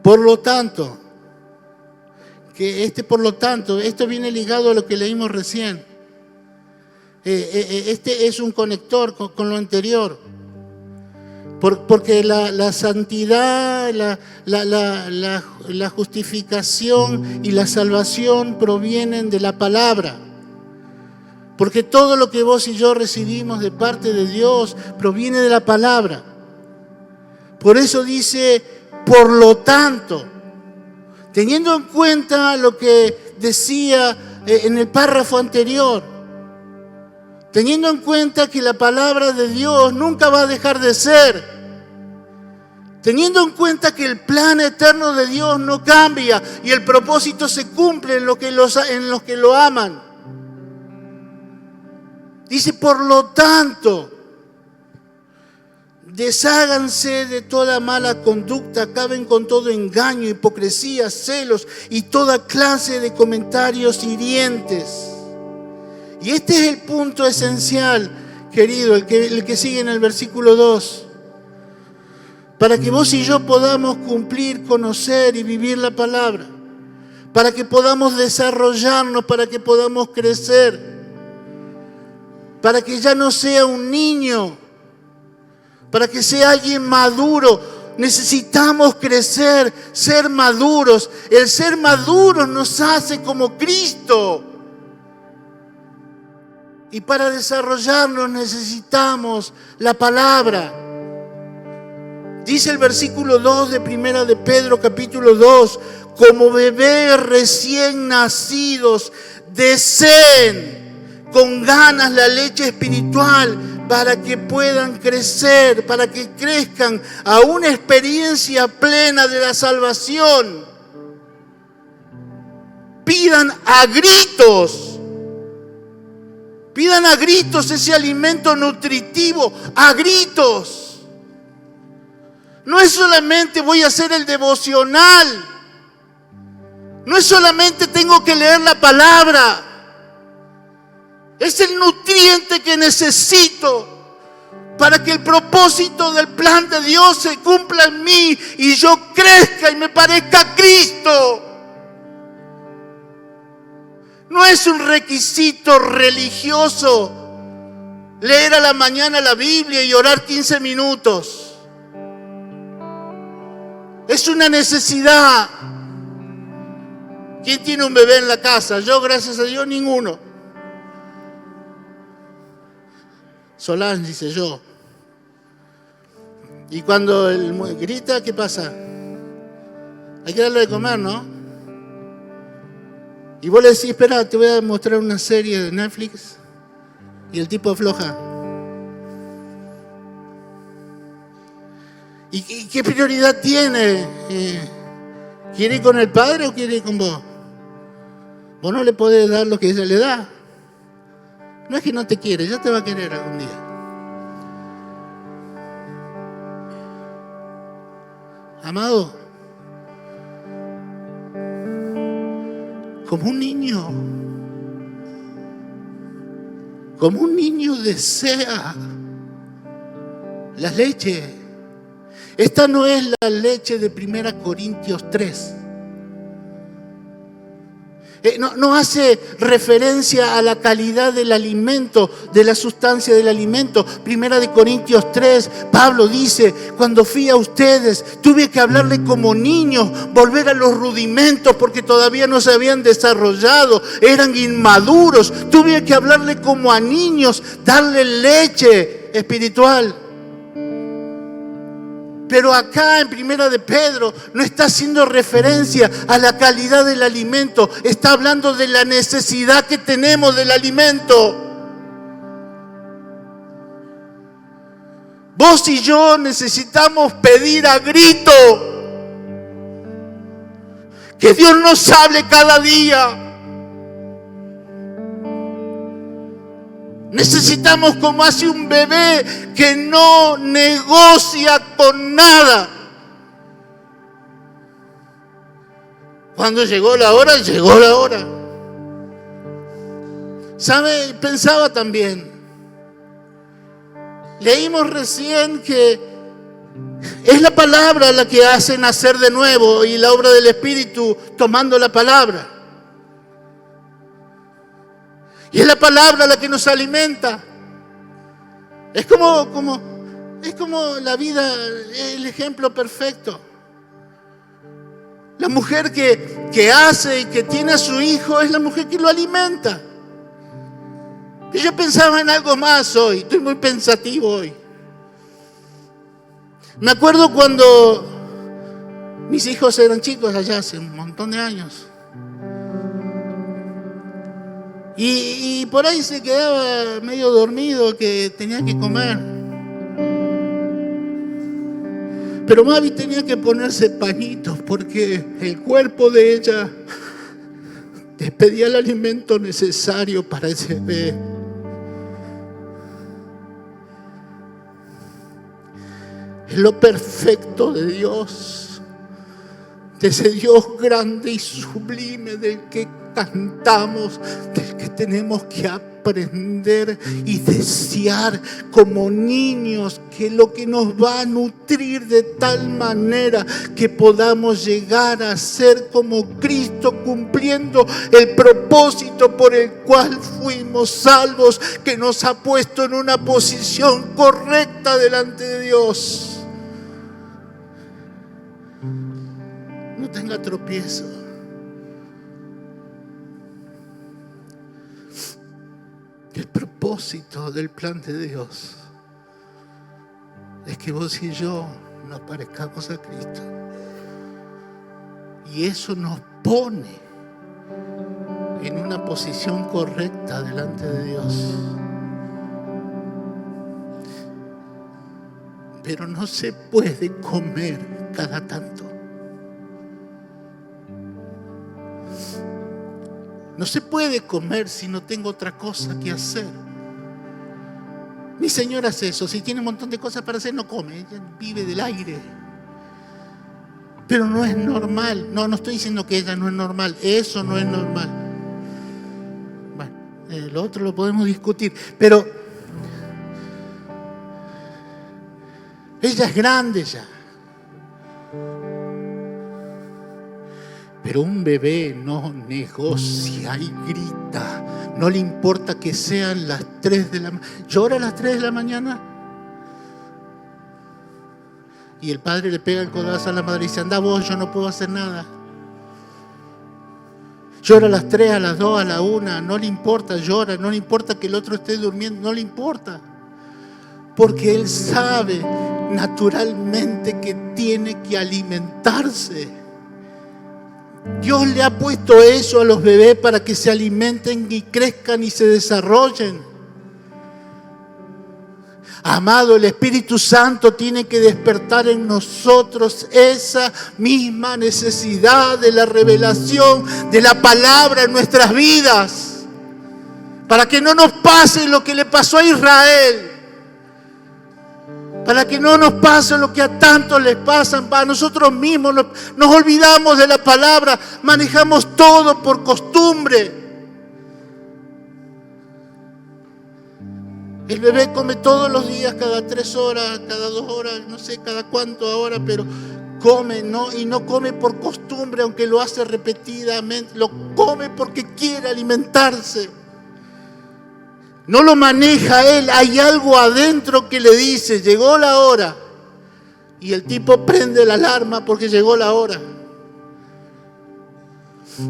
Por lo tanto, esto viene ligado a lo que leímos recién. Este es un conector con lo anterior. Porque la santidad, la justificación y la salvación provienen de la palabra. Porque todo lo que vos y yo recibimos de parte de Dios proviene de la palabra. Por eso dice, por lo tanto, teniendo en cuenta lo que decía en el párrafo anterior, teniendo en cuenta que la palabra de Dios nunca va a dejar de ser, teniendo en cuenta que el plan eterno de Dios no cambia y el propósito se cumple en los que lo aman. Dice, por lo tanto, desháganse de toda mala conducta, acaben con todo engaño, hipocresía, celos y toda clase de comentarios hirientes. Y este es el punto esencial, querido, el que sigue en el versículo 2. Para que vos y yo podamos cumplir, conocer y vivir la palabra. Para que podamos desarrollarnos, para que podamos crecer. Para que ya no sea un niño, para que sea alguien maduro. Necesitamos crecer, ser maduros. El ser maduros nos hace como Cristo. Y para desarrollarnos necesitamos la palabra. Dice el versículo 2 de Primera de Pedro, capítulo 2, como bebés recién nacidos, deseen con ganas la leche espiritual para que puedan crecer, para que crezcan a una experiencia plena de la salvación. Pidan a gritos ese alimento nutritivo, a gritos. No es solamente voy a hacer el devocional, no es solamente tengo que leer la palabra. Es el nutriente que necesito para que el propósito del plan de Dios se cumpla en mí y yo crezca y me parezca a Cristo. No es un requisito religioso leer a la mañana la Biblia y orar 15 minutos. Es una necesidad. ¿Quién tiene un bebé en la casa? Yo, gracias a Dios, ninguno. Solange, dice yo. Y cuando él grita, ¿qué pasa? Hay que darle de comer, ¿no? Y vos le decís, espera, te voy a mostrar una serie de Netflix. Y el tipo afloja. ¿Y qué prioridad tiene? ¿Quiere ir con el padre o quiere ir con vos? Vos no le podés dar lo que ella le da. No es que no te quiere, ya te va a querer algún día. Amado, como un niño desea la leche. Esta no es la leche de 1 Corintios 3. No hace referencia a la calidad del alimento, de la sustancia del alimento. 1 Corintios 3, Pablo dice, cuando fui a ustedes, tuve que hablarle como niños, volver a los rudimentos porque todavía no se habían desarrollado, eran inmaduros. Tuve que hablarle como a niños, darle leche espiritual. Pero acá en Primera de Pedro no está haciendo referencia a la calidad del alimento, está hablando de la necesidad que tenemos del alimento. Vos y yo necesitamos pedir a grito que Dios nos hable cada día. Necesitamos, como hace un bebé que no negocia con nada. Cuando llegó la hora, llegó la hora. ¿Sabe? Pensaba también. Leímos recién que es la palabra la que hace nacer de nuevo y la obra del Espíritu tomando la palabra. Y es la palabra la que nos alimenta. Es como la vida, el ejemplo perfecto. La mujer que hace y que tiene a su hijo es la mujer que lo alimenta. Y yo pensaba en algo más hoy, estoy muy pensativo hoy. Me acuerdo cuando mis hijos eran chicos allá hace un montón de años. Y por ahí se quedaba medio dormido que tenía que comer. Pero Mavi tenía que ponerse pañitos porque el cuerpo de ella le pedía el alimento necesario para ese bebé. Es lo perfecto de Dios, de ese Dios grande y sublime del que cantamos, del que tenemos que aprender y desear como niños, que es lo que nos va a nutrir de tal manera que podamos llegar a ser como Cristo, cumpliendo el propósito por el cual fuimos salvos, que nos ha puesto en una posición correcta delante de Dios. No tenga tropiezo. El propósito del plan de Dios es que vos y yo nos parezcamos a Cristo. Y eso nos pone en una posición correcta delante de Dios. Pero no se puede comer cada tanto. No se puede comer si no tengo otra cosa que hacer. Mi señora hace eso. Si tiene un montón de cosas para hacer, no come. Ella vive del aire. Pero no es normal. No estoy diciendo que ella no es normal. Eso no es normal. Bueno, lo otro lo podemos discutir. Pero ella es grande ya. Pero un bebé no negocia y grita. No le importa que sean las 3 de la mañana. ¿Llora a las 3 de la mañana? Y el padre le pega el codazo a la madre y dice: anda vos, yo no puedo hacer nada. Llora a las 3, a las 2, a la 1. No le importa, llora. No le importa que el otro esté durmiendo. No le importa. Porque él sabe naturalmente que tiene que alimentarse. Dios le ha puesto eso a los bebés para que se alimenten y crezcan y se desarrollen. Amado, el Espíritu Santo tiene que despertar en nosotros esa misma necesidad de la revelación de la palabra en nuestras vidas, para que no nos pase lo que le pasó a Israel. Para que no nos pase lo que a tantos les pasa. A nosotros mismos nos olvidamos de la palabra. Manejamos todo por costumbre. El bebé come todos los días, cada 3 horas, cada 2 horas, no sé cada cuánto ahora, pero come, ¿no? Y no come por costumbre, aunque lo hace repetidamente. Lo come porque quiere alimentarse. No lo maneja él, hay algo adentro que le dice: llegó la hora. Y el tipo prende la alarma porque llegó la hora.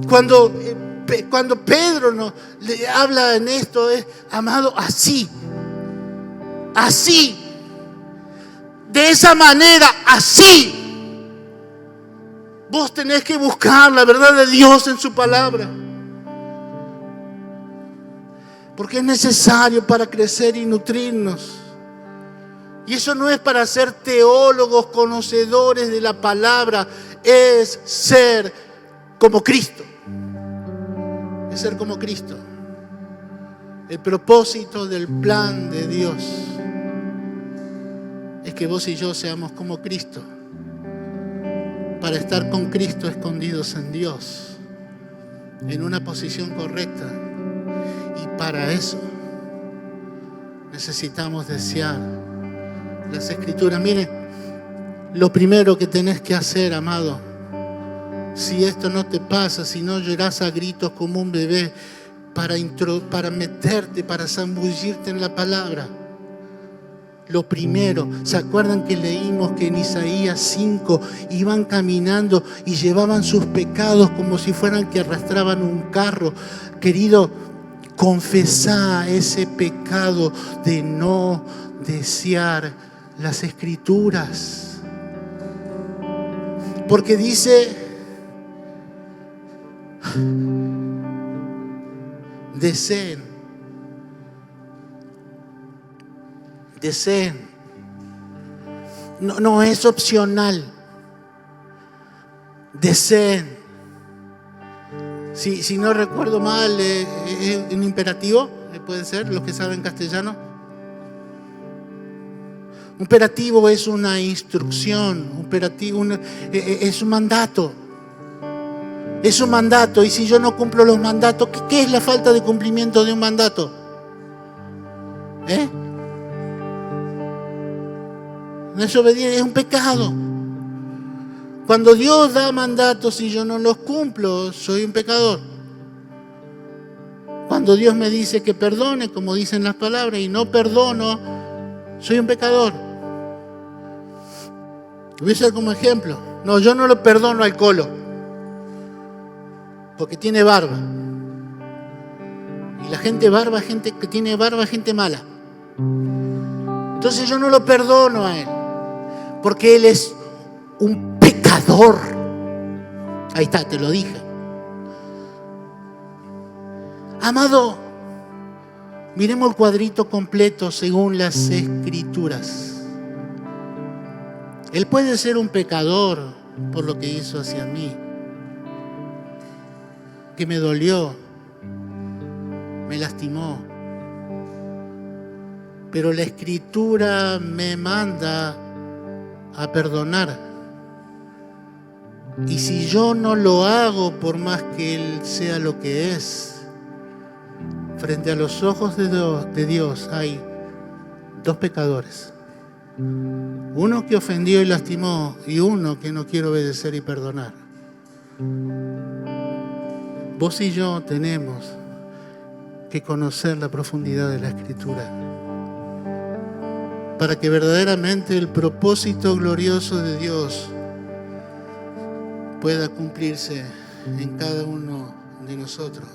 Cuando Pedro le habla en esto, es: amado, así, de esa manera, así. Vos tenés que buscar la verdad de Dios en su palabra. Porque es necesario para crecer y nutrirnos. Y eso no es para ser teólogos, conocedores de la palabra. Es ser como Cristo. Es ser como Cristo. El propósito del plan de Dios es que vos y yo seamos como Cristo. para estar con Cristo escondidos en Dios, en una posición correcta. Y para eso necesitamos desear las Escrituras. Miren, lo primero que tenés que hacer, amado, si esto no te pasa, si no llorás a gritos como un bebé para meterte, para zambullirte en la palabra, lo primero, ¿se acuerdan que leímos que en Isaías 5 iban caminando y llevaban sus pecados como si fueran que arrastraban un carro? Querido, confesá ese pecado de no desear las Escrituras. Porque dice, deseen. No es opcional. Deseen. Si no recuerdo mal, es un imperativo, puede ser, los que saben castellano. Un imperativo es una instrucción, es un mandato. Es un mandato, y si yo no cumplo los mandatos, ¿qué es la falta de cumplimiento de un mandato? Desobediencia es un pecado. Cuando Dios da mandatos y yo no los cumplo, soy un pecador. Cuando Dios me dice que perdone, como dicen las palabras, y no perdono, soy un pecador. Voy a usar como ejemplo. No, yo no lo perdono al Colo, porque tiene barba. Y la gente que tiene barba, es gente mala. Entonces yo no lo perdono a él, porque él es un pecador. Ahí está, te lo dije. Amado, miremos el cuadrito completo según las Escrituras. Él puede ser un pecador por lo que hizo hacia mí, que me dolió, me lastimó. Pero la Escritura me manda a perdonar. Y si yo no lo hago, por más que Él sea lo que es, frente a los ojos de Dios hay dos pecadores. Uno que ofendió y lastimó, y uno que no quiere obedecer y perdonar. Vos y yo tenemos que conocer la profundidad de la Escritura, para que verdaderamente el propósito glorioso de Dios pueda cumplirse en cada uno de nosotros.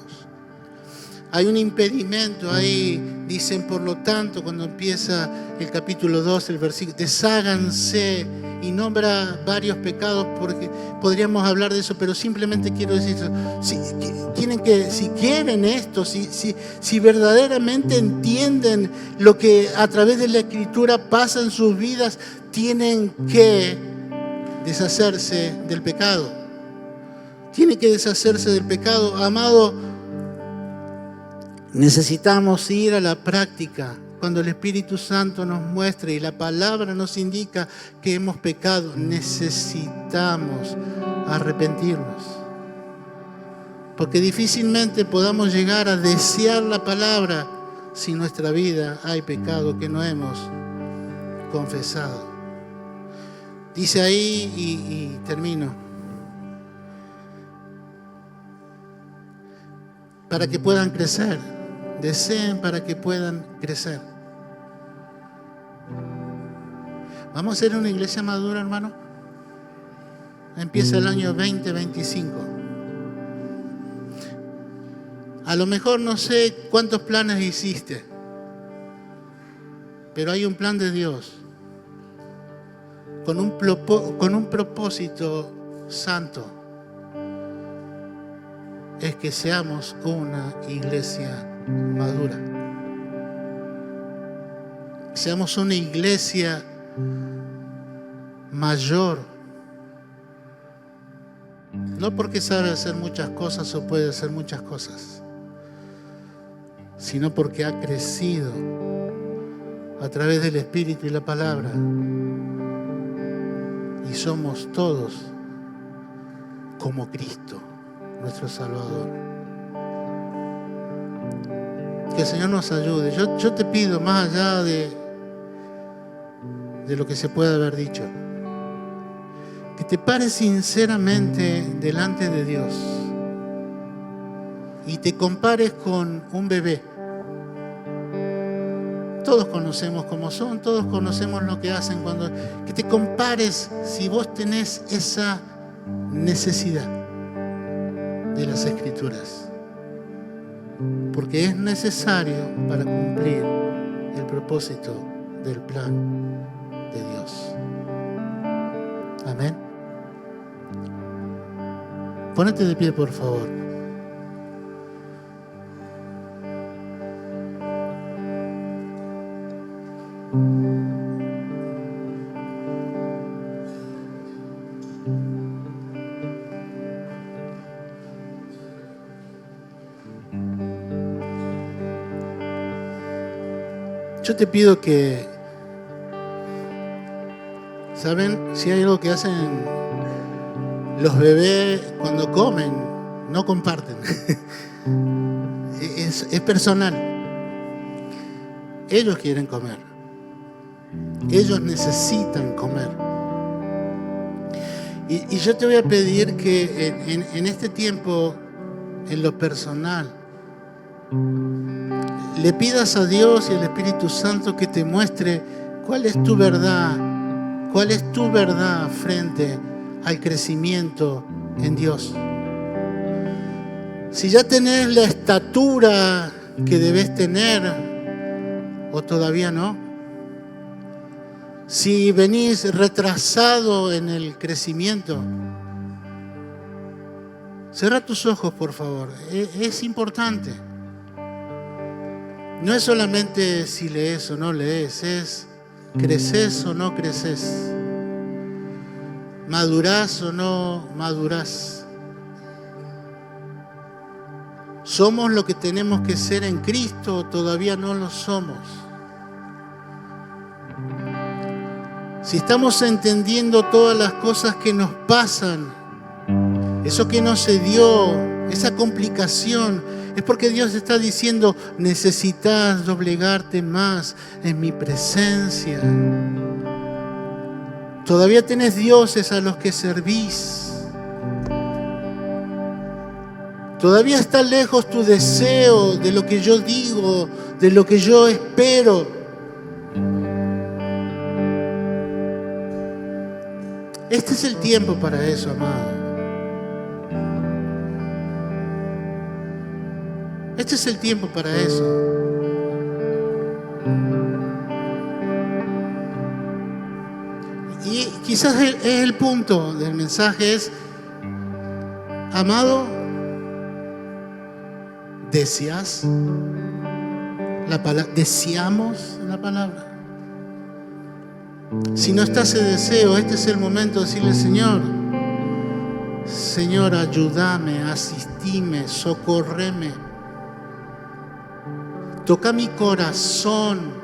Hay un impedimento ahí, dicen, por lo tanto, cuando empieza el capítulo 2, el versículo, desháganse, y nombra varios pecados, porque podríamos hablar de eso, pero simplemente quiero decir, si quieren esto, si verdaderamente entienden lo que a través de la Escritura pasa en sus vidas, tienen que deshacerse del pecado. Tienen que deshacerse del pecado. Amado, necesitamos ir a la práctica. Cuando el Espíritu Santo nos muestre y la palabra nos indica que hemos pecado, necesitamos arrepentirnos. Porque difícilmente podamos llegar a desear la palabra si en nuestra vida hay pecado que no hemos confesado. Dice ahí, y termino, para que puedan crecer. Deseen para que puedan crecer. ¿Vamos a ser una iglesia madura, hermano? Empieza el año 2025. A lo mejor no sé cuántos planes hiciste, pero hay un plan de Dios con un propósito santo. Es que seamos una iglesia madura. Seamos una iglesia mayor. No porque sabe hacer muchas cosas o puede hacer muchas cosas, sino porque ha crecido a través del Espíritu y la palabra. Y somos todos como Cristo, nuestro Salvador. Que el Señor nos ayude. Yo te pido, más allá de lo que se puede haber dicho, que te pares sinceramente delante de Dios y te compares con un bebé. Todos conocemos cómo son, todos conocemos lo que hacen que te compares si vos tenés esa necesidad de las Escrituras. Porque es necesario para cumplir el propósito del plan de Dios. Amén. Ponete de pie, por favor. Yo te pido que, ¿saben? Si hay algo que hacen los bebés cuando comen, no comparten. Es personal. Ellos quieren comer. Ellos necesitan comer. Y yo te voy a pedir que en este tiempo, en lo personal, le pidas a Dios y al Espíritu Santo que te muestre cuál es tu verdad frente al crecimiento en Dios. Si ya tenés la estatura que debes tener o todavía no. Si venís retrasado en el crecimiento, cerra tus ojos, por favor. Es importante. No es solamente si lees o no lees, es creces o no creces, madurás o no madurás. ¿Somos lo que tenemos que ser en Cristo o todavía no lo somos? Si estamos entendiendo todas las cosas que nos pasan, eso que no se dio, esa complicación, es porque Dios está diciendo, necesitas doblegarte más en mi presencia. Todavía tenés dioses a los que servís. Todavía está lejos tu deseo de lo que yo digo, de lo que yo espero. Este es el tiempo para eso, amado. Este es el tiempo para eso. Y quizás es el punto del mensaje es, amado, ¿deseas la palabra? ¿Deseamos la palabra? Si no está ese deseo, este es el momento de decirle, Señor, ayúdame, asistime, socórreme. Toca mi corazón.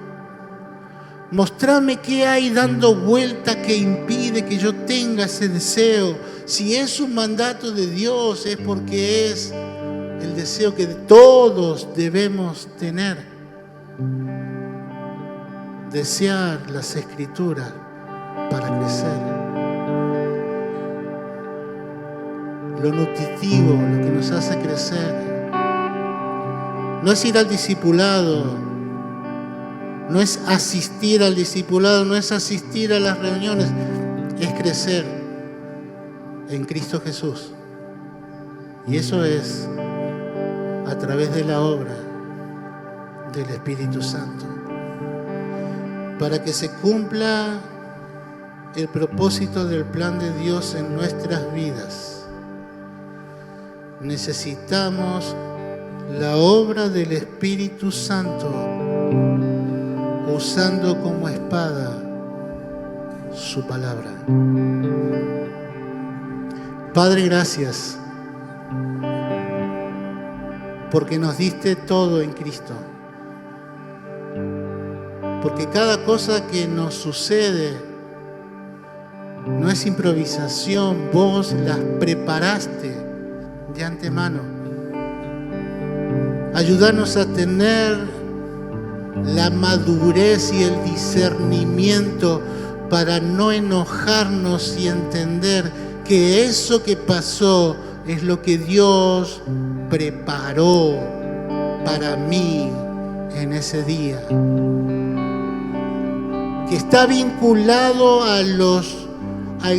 Mostrame qué hay dando vuelta que impide que yo tenga ese deseo. Si es un mandato de Dios, es porque es el deseo que todos debemos tener. Desear las Escrituras para crecer. Lo nutritivo, lo que nos hace crecer. No es ir al discipulado, no es asistir al discipulado, no es asistir a las reuniones, es crecer en Cristo Jesús. Y eso es a través de la obra del Espíritu Santo. Para que se cumpla el propósito del plan de Dios en nuestras vidas, necesitamos la obra del Espíritu Santo usando como espada su palabra. Padre, gracias porque nos diste todo en Cristo. Porque cada cosa que nos sucede no no es improvisación, vos las preparaste de antemano. Ayúdanos a tener la madurez y el discernimiento para no enojarnos y entender que eso que pasó es lo que Dios preparó para mí en ese día, que está vinculado al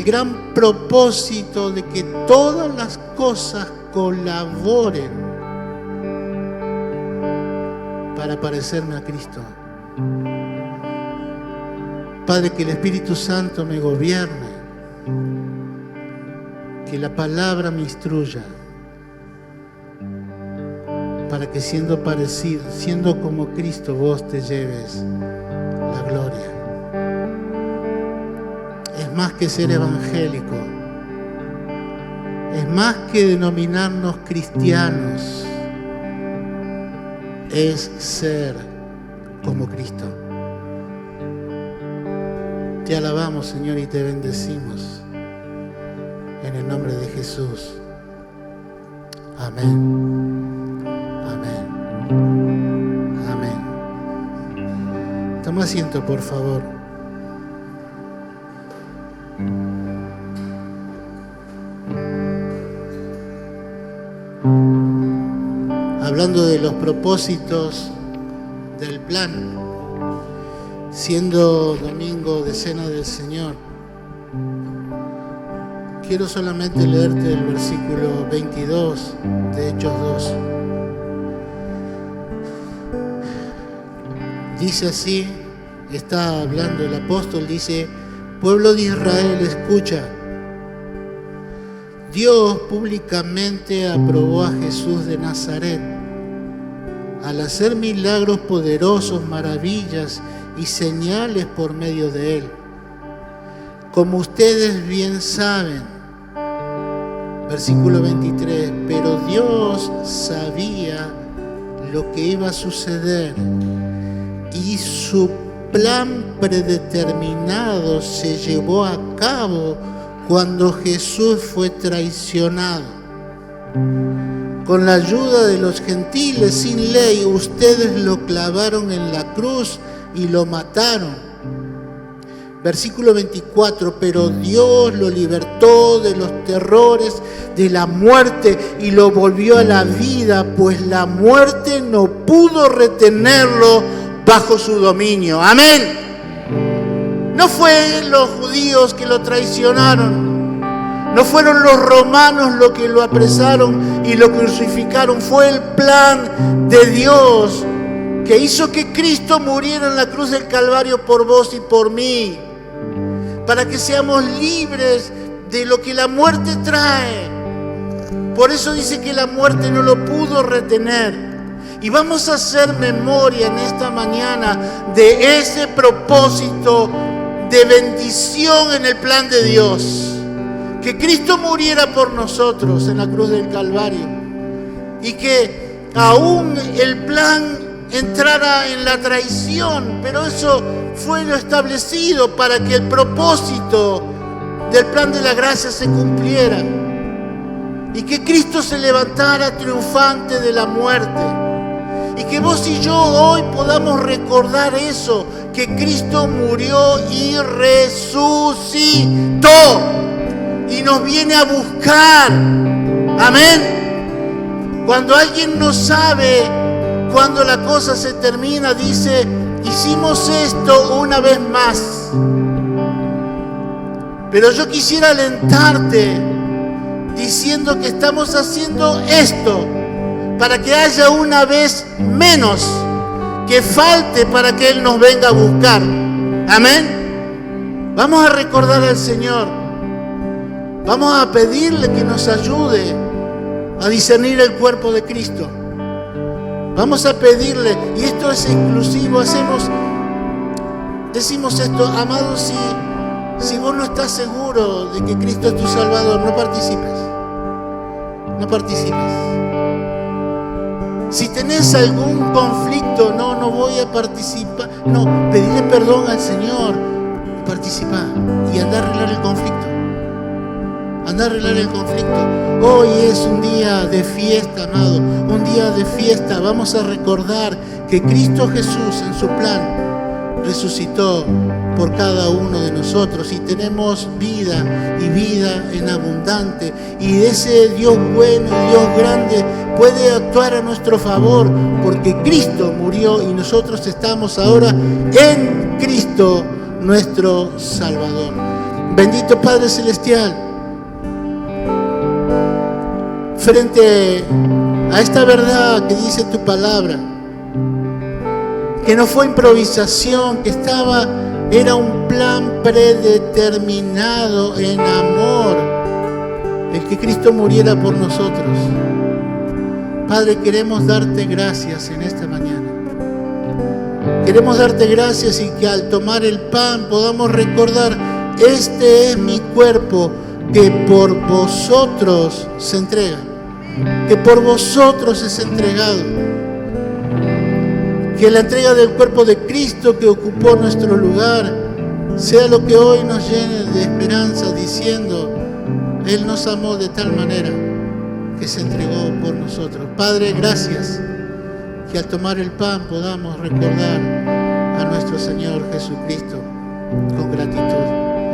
gran propósito de que todas las cosas colaboren para parecerme a Cristo. Padre, que el Espíritu Santo me gobierne, que la palabra me instruya, para que siendo como Cristo, vos te lleves la gloria. Es más que ser evangélico, es más que denominarnos cristianos, es ser como Cristo. Te alabamos, Señor, y te bendecimos en el nombre de Jesús. Amén. Amén. Amén. Toma asiento, por favor. Hablando de los propósitos del plan, siendo domingo de Cena del Señor, quiero solamente leerte el versículo 22 de Hechos 2. Dice así, está hablando el apóstol, dice: pueblo de Israel, escucha. Dios públicamente aprobó a Jesús de Nazaret al hacer milagros poderosos, maravillas y señales por medio de él. Como ustedes bien saben, versículo 23, pero Dios sabía lo que iba a suceder y su plan predeterminado se llevó a cabo cuando Jesús fue traicionado. Con la ayuda de los gentiles sin ley, ustedes lo clavaron en la cruz y lo mataron. Versículo 24, pero Dios lo libertó de los terrores de la muerte y lo volvió a la vida, pues la muerte no pudo retenerlo bajo su dominio. Amén. No fue los judíos que lo traicionaron. No fueron los romanos los que lo apresaron y lo crucificaron. Fue el plan de Dios que hizo que Cristo muriera en la cruz del Calvario por vos y por mí, para que seamos libres de lo que la muerte trae. Por eso dice que la muerte no lo pudo retener. Y vamos a hacer memoria en esta mañana de ese propósito de bendición en el plan de Dios. Que Cristo muriera por nosotros en la cruz del Calvario. Y que aún el plan entrara en la traición, pero eso fue lo establecido para que el propósito del plan de la gracia se cumpliera. Y que Cristo se levantara triunfante de la muerte. Y que vos y yo hoy podamos recordar eso, que Cristo murió y resucitó. Y nos viene a buscar. Amén. Cuando alguien no sabe cuando la cosa se termina, dice: hicimos esto una vez más. Pero yo quisiera alentarte diciendo que estamos haciendo esto para que haya una vez menos que falte para que Él nos venga a buscar. Amén. Vamos a recordar al Señor. Vamos a pedirle que nos ayude a discernir el cuerpo de Cristo. Vamos a pedirle, y esto es exclusivo, decimos esto: amado, si vos no estás seguro de que Cristo es tu Salvador, no participes. No participes. Si tenés algún conflicto, no voy a participar. No, pedirle perdón al Señor y participar y andar a arreglar el conflicto. anda a arreglar el conflicto. Hoy es un día de fiesta, amado, un día de fiesta. Vamos a recordar que Cristo Jesús en su plan resucitó por cada uno de nosotros y tenemos vida y vida en abundante, y ese Dios bueno y Dios grande puede actuar a nuestro favor porque Cristo murió y nosotros estamos ahora en Cristo nuestro Salvador. Bendito Padre Celestial, frente a esta verdad que dice tu palabra, que no fue improvisación, que era un plan predeterminado en amor, el que Cristo muriera por nosotros. Padre, queremos darte gracias en esta mañana. Queremos darte gracias y que al tomar el pan podamos recordar: este es mi cuerpo que por vosotros se entrega, que por vosotros es entregado. Que la entrega del cuerpo de Cristo que ocupó nuestro lugar sea lo que hoy nos llene de esperanza, diciendo: Él nos amó de tal manera que se entregó por nosotros. Padre, gracias, que al tomar el pan podamos recordar a nuestro Señor Jesucristo con gratitud.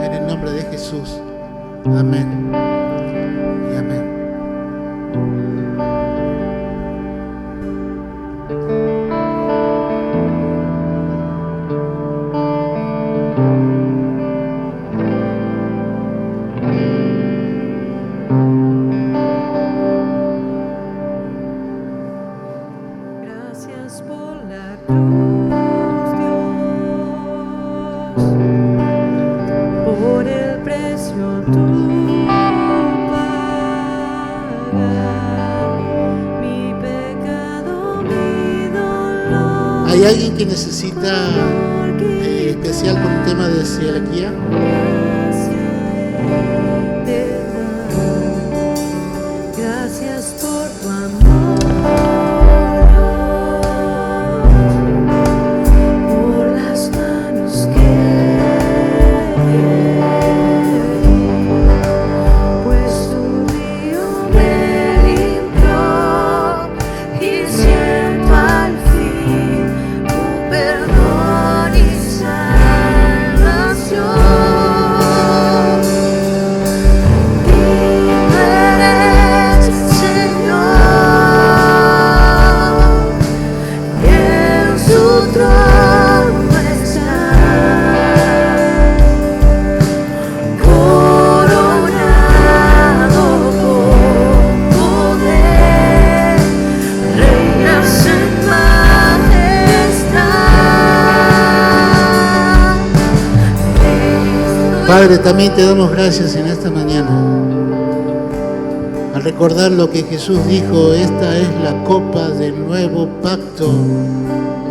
En el nombre de Jesús. Amén y amén. ¿Hay alguien que necesita especial por un tema de celiaquía? Gracias por tu amor, por las manos que pues tu río me limpió y siento al fin tu perdón y salvación. Padre, también te damos gracias en esta mañana al recordar lo que Jesús dijo: esta es la copa del nuevo pacto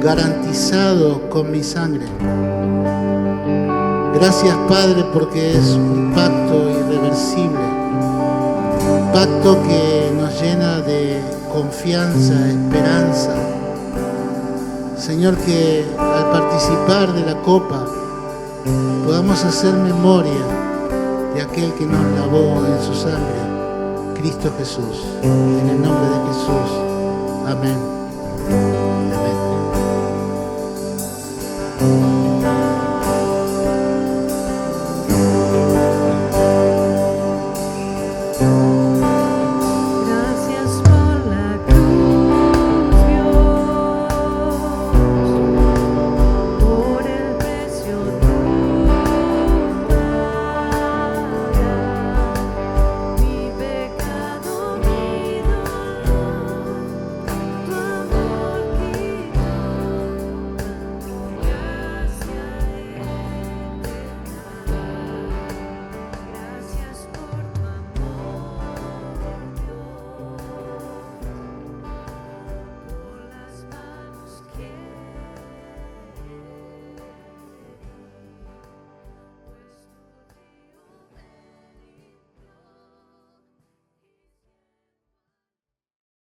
garantizado con mi sangre. Gracias, Padre, porque es un pacto irreversible, un pacto que nos llena de confianza, esperanza. Señor, que al participar de la copa podamos hacer memoria de aquel que nos lavó en su sangre, Cristo Jesús. En el nombre de Jesús. Amén.